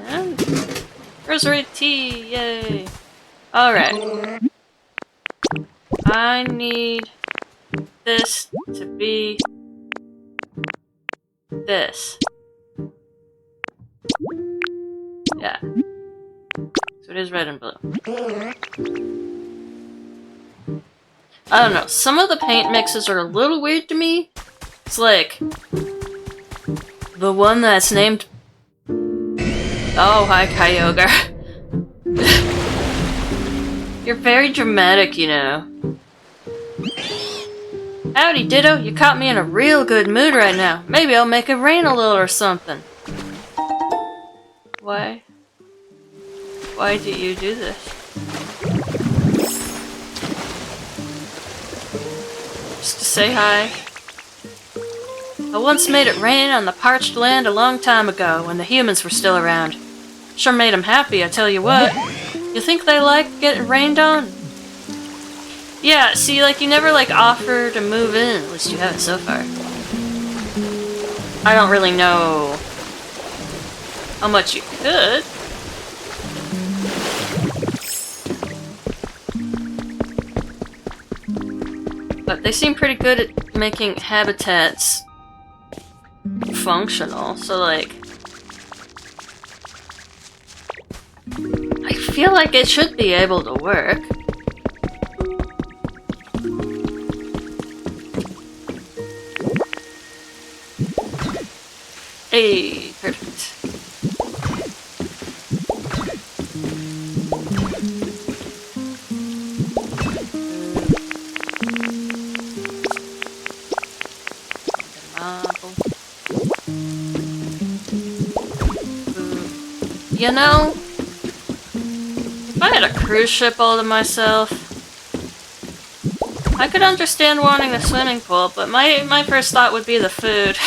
And rosary tea, yay! Alright. I need this to be this. Yeah. So it is red and blue. I don't know, some of the paint mixes are a little weird to me. It's like the one that's named... Oh, hi Kyogre. You're very dramatic, you know. Howdy, Ditto. You caught me in a real good mood right now. Maybe I'll make it rain a little or something. Why? Why do you do this? Just to say hi. I once made it rain on the parched land a long time ago when the humans were still around. Sure made them happy, I tell you what. You think they like getting rained on? Yeah, see, like, you never, like, offer to move in. At least you haven't so far. I don't really know how much you could. But they seem pretty good at making habitats functional, so, like... I feel like it should be able to work. Hey, perfect. You know, if I had a cruise ship all to myself, I could understand wanting the swimming pool, but my first thought would be the food.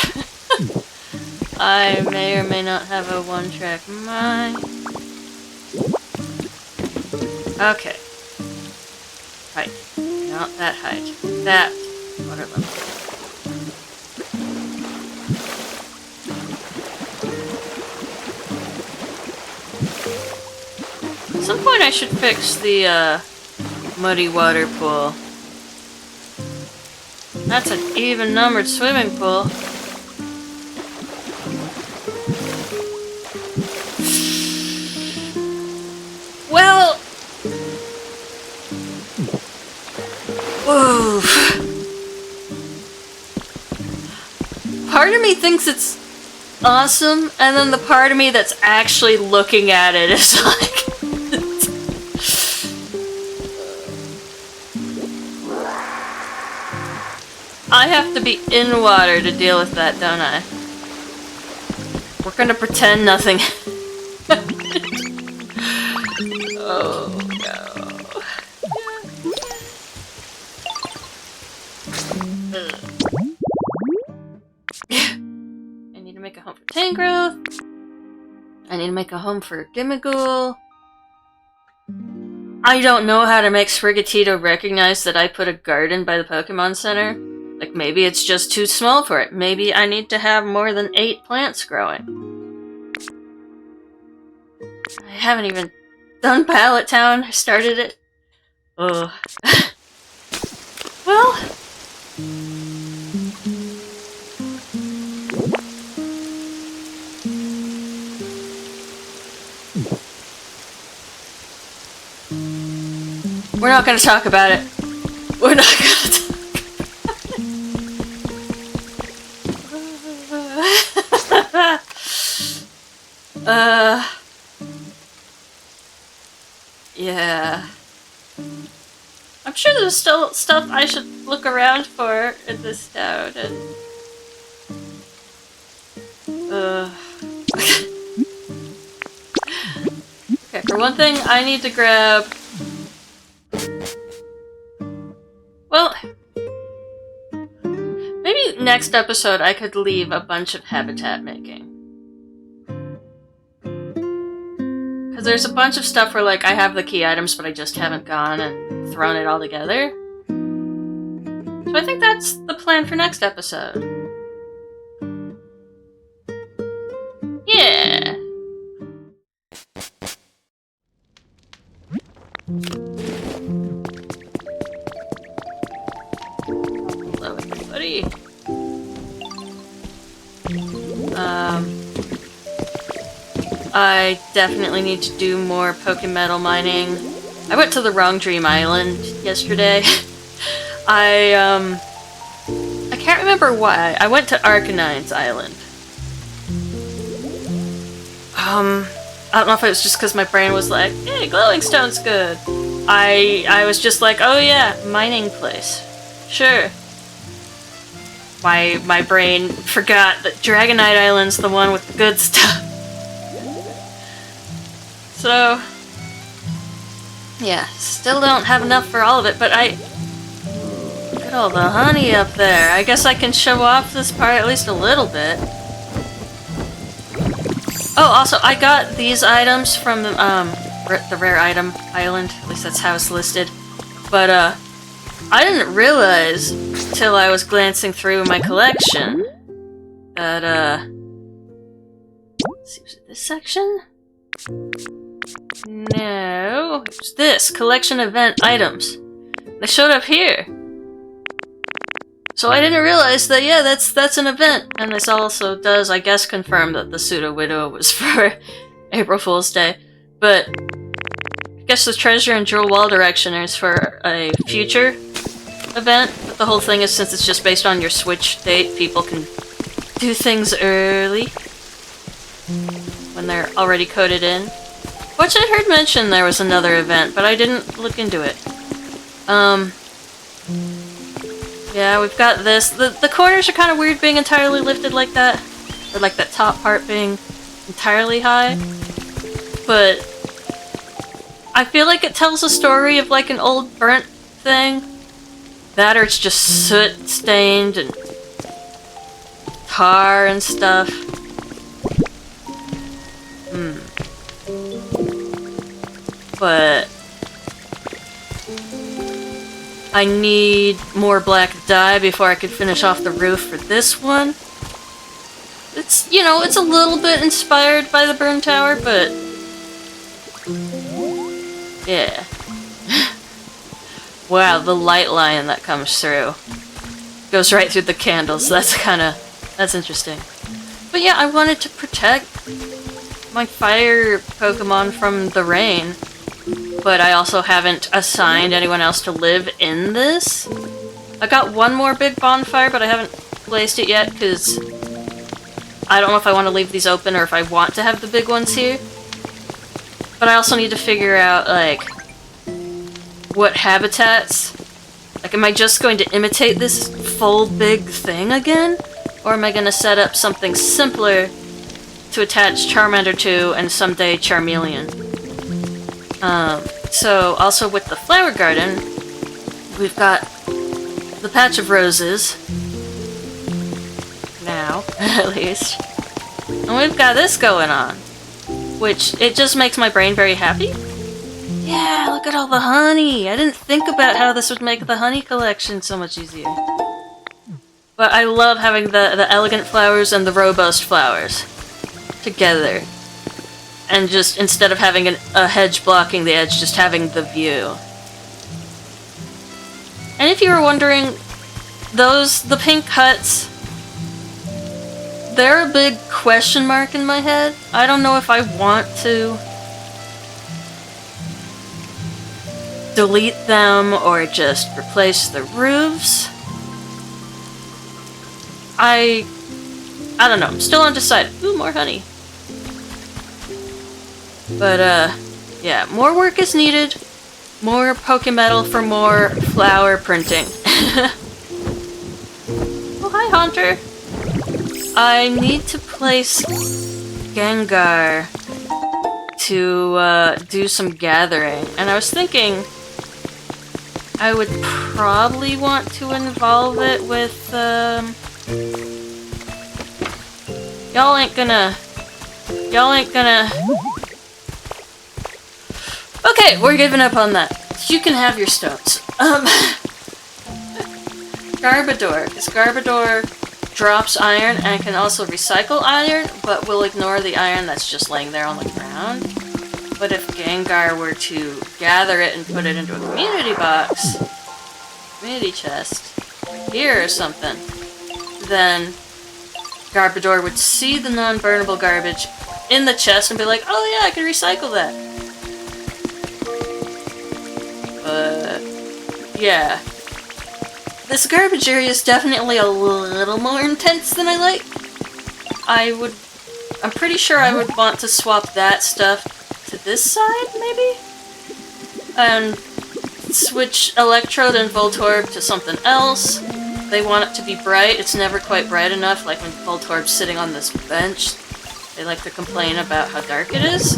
I may or may not have a one-track mind. Okay. Height. Not that height. That water level. At some point I should fix the muddy water pool. That's an even-numbered swimming pool. Well... Whoa. Part of me thinks it's awesome, and then the part of me that's actually looking at it is like... I have to be in water to deal with that, don't I? We're gonna pretend nothing. Oh no. I need to make a home for Tangrowth. I need to make a home for Gimmighoul. I don't know how to make Sprigatito recognize that I put a garden by the Pokemon Center. Like, maybe it's just too small for it. Maybe I need to have more than 8 plants growing. I haven't even done Pallet Town. I started it. Ugh. Well... we're not gonna talk about it. We're not gonna talk yeah. there's still stuff I should look around for in this town, and... Okay, for one thing, I need to grab... Well... Maybe next episode I could leave a bunch of habitat making. Because there's a bunch of stuff where, like, I have the key items, but I just haven't gone and thrown it all together. So I think that's the plan for next episode. Yeah! Hello, everybody. I definitely need to do more Pokemetal mining. I went to the wrong Dream Island yesterday. I can't remember why. I went to Arcanine's Island. I don't know if it was just because my brain was like, hey, glowing stone's good. I was just like, oh yeah, mining place. Sure. My brain forgot that Dragonite Island's the one with the good stuff. So, yeah, still don't have enough for all of it, but look at all the honey up there. I guess I can show off this part at least a little bit. Oh, also, I got these items from the Rare Item Island. At least that's how it's listed. But, I didn't realize till I was glancing through my collection that, let's see, was it this section? No, it's this collection event items. They showed up here. So I didn't realize that, yeah, that's an event. And this also does, I guess, confirm that the pseudo-widow was for April Fool's Day. But I guess the treasure and jewel wall direction is for a future event. But the whole thing is, since it's just based on your Switch date, people can do things early when they're already coded in. Which I heard mention there was another event, but I didn't look into it. Yeah, we've got this. The corners are kind of weird being entirely lifted like that. Or like that top part being entirely high. But I feel like it tells a story of like an old burnt thing. That or it's just soot stained and tar and stuff. But I need more black dye before I could finish off the roof for this one. It's, you know, it's a little bit inspired by the burn tower, but yeah. Wow, the light line that comes through goes right through the candles. That's interesting. But yeah, I wanted to protect my fire Pokemon from the rain. But I also haven't assigned anyone else to live in this. I got one more big bonfire, but I haven't placed it yet, because I don't know if I want to leave these open or if I want to have the big ones here. But I also need to figure out, like, what habitats. Like, am I just going to imitate this full big thing again? Or am I going to set up something simpler to attach Charmander to and someday Charmeleon? So, also with the flower garden, we've got the patch of roses. Now, at least. And we've got this going on. Which, it just makes my brain very happy. Yeah, look at all the honey! I didn't think about how this would make the honey collection so much easier. But I love having the elegant flowers and the robust flowers together. And just, instead of having a hedge blocking the edge, just having the view. And if you were wondering, the pink huts, they're a big question mark in my head. I don't know if I want to delete them or just replace the roofs. I don't know, I'm still undecided. Ooh, more honey. But, yeah, more work is needed. More Pokemetal for more flower printing. Oh, hi, Haunter. I need to place Gengar to do some gathering, and I was thinking I would probably want to involve it with y'all ain't gonna okay, we're giving up on that. You can have your stones. Garbodor, because Garbodor drops iron and can also recycle iron, but will ignore the iron that's just laying there on the ground. But if Gengar were to gather it and put it into a community box, community chest, here or something, then Garbodor would see the non-burnable garbage in the chest and be like, oh yeah, I can recycle that. But yeah. This garbage area is definitely a little more intense than I like. I'm pretty sure I would want to swap that stuff to this side, maybe? And switch Electrode and Voltorb to something else. They want it to be bright. It's never quite bright enough, like when Voltorb's sitting on this bench. They like to complain about how dark it is.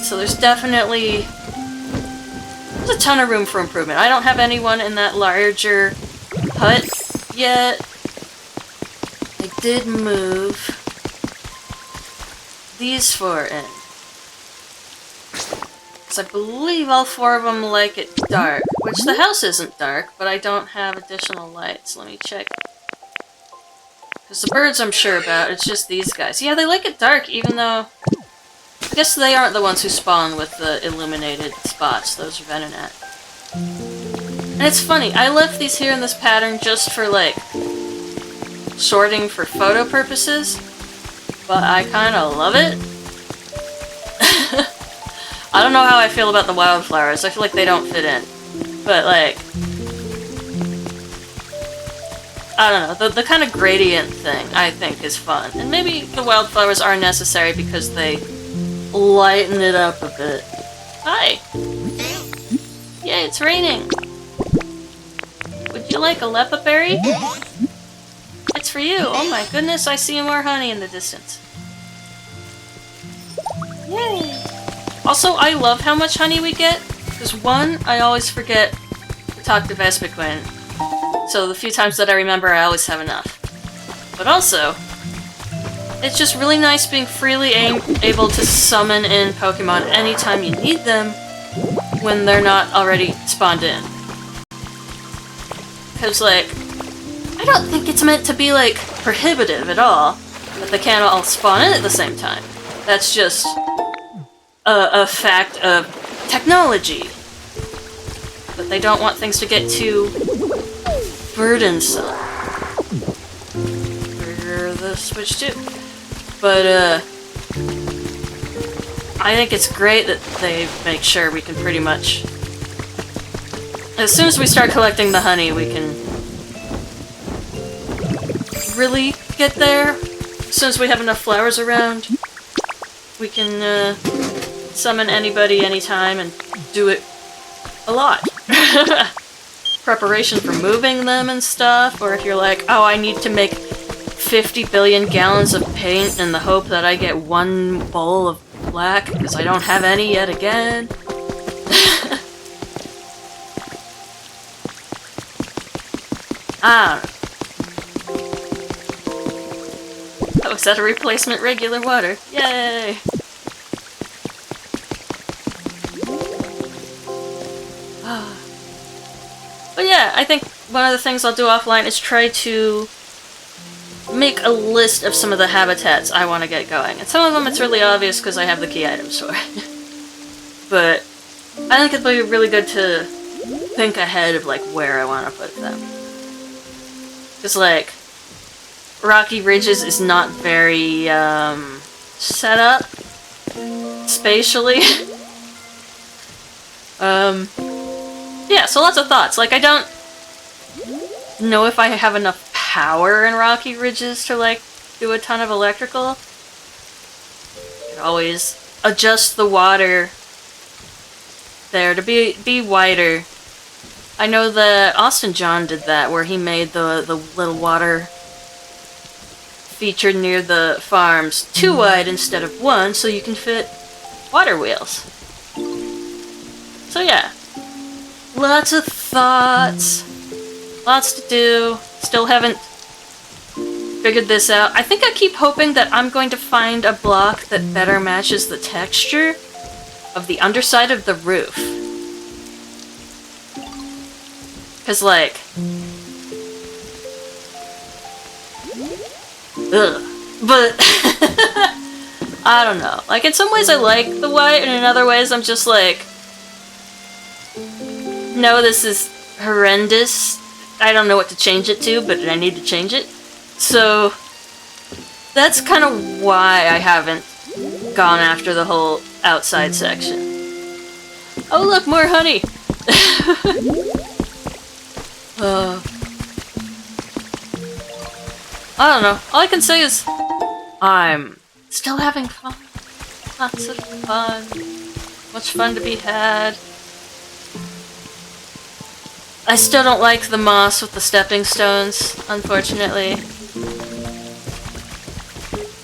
So there's definitely... there's a ton of room for improvement. I don't have anyone in that larger hut yet. I did move these four in. Because I believe all four of them like it dark. Which the house isn't dark, but I don't have additional lights. Let me check. Because the birds I'm sure about, it's just these guys. Yeah, they like it dark, even though... I guess they aren't the ones who spawn with the illuminated spots. Those are Venonat. And it's funny, I left these here in this pattern just for, like, sorting for photo purposes. But I kinda love it. I don't know how I feel about the wildflowers. I feel like they don't fit in. But, like... I don't know, the kind of gradient thing, I think, is fun. And maybe the wildflowers are necessary because they lighten it up a bit. Hi! Yay, it's raining! Would you like a Lepa berry? It's for you! Oh my goodness, I see more honey in the distance. Yay! Also, I love how much honey we get, because one, I always forget to talk to Vespiquen, so the few times that I remember, I always have enough. But also, it's just really nice being freely able to summon in Pokemon anytime you need them when they're not already spawned in. Because, like, I don't think it's meant to be, like, prohibitive at all that they can't all spawn in at the same time. That's just a fact of technology. But they don't want things to get too burdensome. Where the switch to? But, I think it's great that they make sure we can pretty much... As soon as we start collecting the honey, we can really get there. As soon as we have enough flowers around, we can, summon anybody anytime and do it a lot. Preparation for moving them and stuff, or if you're like, oh, I need to make 50 billion gallons of paint in the hope that I get one bowl of black, because I don't have any yet again. I don't know. Oh, is that a replacement regular water? Yay! But yeah, I think one of the things I'll do offline is try to make a list of some of the habitats I want to get going. And some of them it's really obvious because I have the key items for it. But I think it'd be really good to think ahead of like where I want to put them. Because like, Rocky Ridges is not very set up spatially. Yeah, so lots of thoughts. Like, I don't know if I have enough power in Rocky Ridges to, like, do a ton of electrical. You could always adjust the water there to be wider. I know that Austin John did that, where he made the little water feature near the farms 2 wide instead of 1, so you can fit water wheels. So yeah, lots of thoughts, lots to do. Still haven't figured this out. I think I keep hoping that I'm going to find a block that better matches the texture of the underside of the roof. Cause like, ugh. But I don't know. Like in some ways I like the white, and in other ways I'm just like, no, this is horrendous. I don't know what to change it to, but I need to change it. So that's kind of why I haven't gone after the whole outside section. Oh look, more honey! I don't know. All I can say is I'm still having fun. Lots of fun. Much fun to be had. I still don't like the moss with the stepping stones, unfortunately.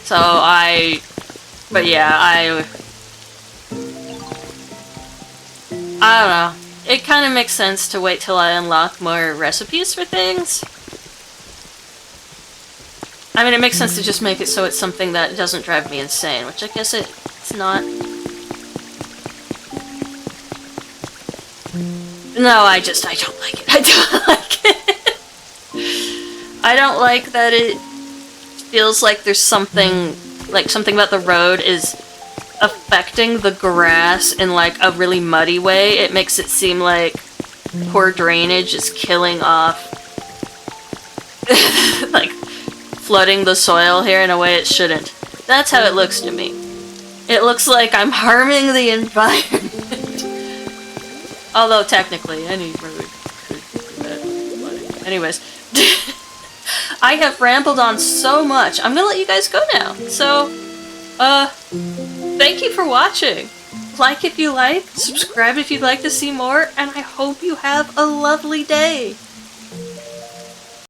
So but yeah, I don't know. It kind of makes sense to wait till I unlock more recipes for things. I mean, it makes sense to just make it so it's something that doesn't drive me insane, which I guess it's not. No, I don't like it. I don't like it. I don't like that it feels like there's something about the road is affecting the grass in like a really muddy way. It makes it seem like poor drainage is killing off, like flooding the soil here in a way it shouldn't. That's how it looks to me. It looks like I'm harming the environment. Although technically any road could do that. Anyways. I have rambled on so much. I'm gonna let you guys go now. So, thank you for watching. Like if you like, subscribe if you'd like to see more, and I hope you have a lovely day.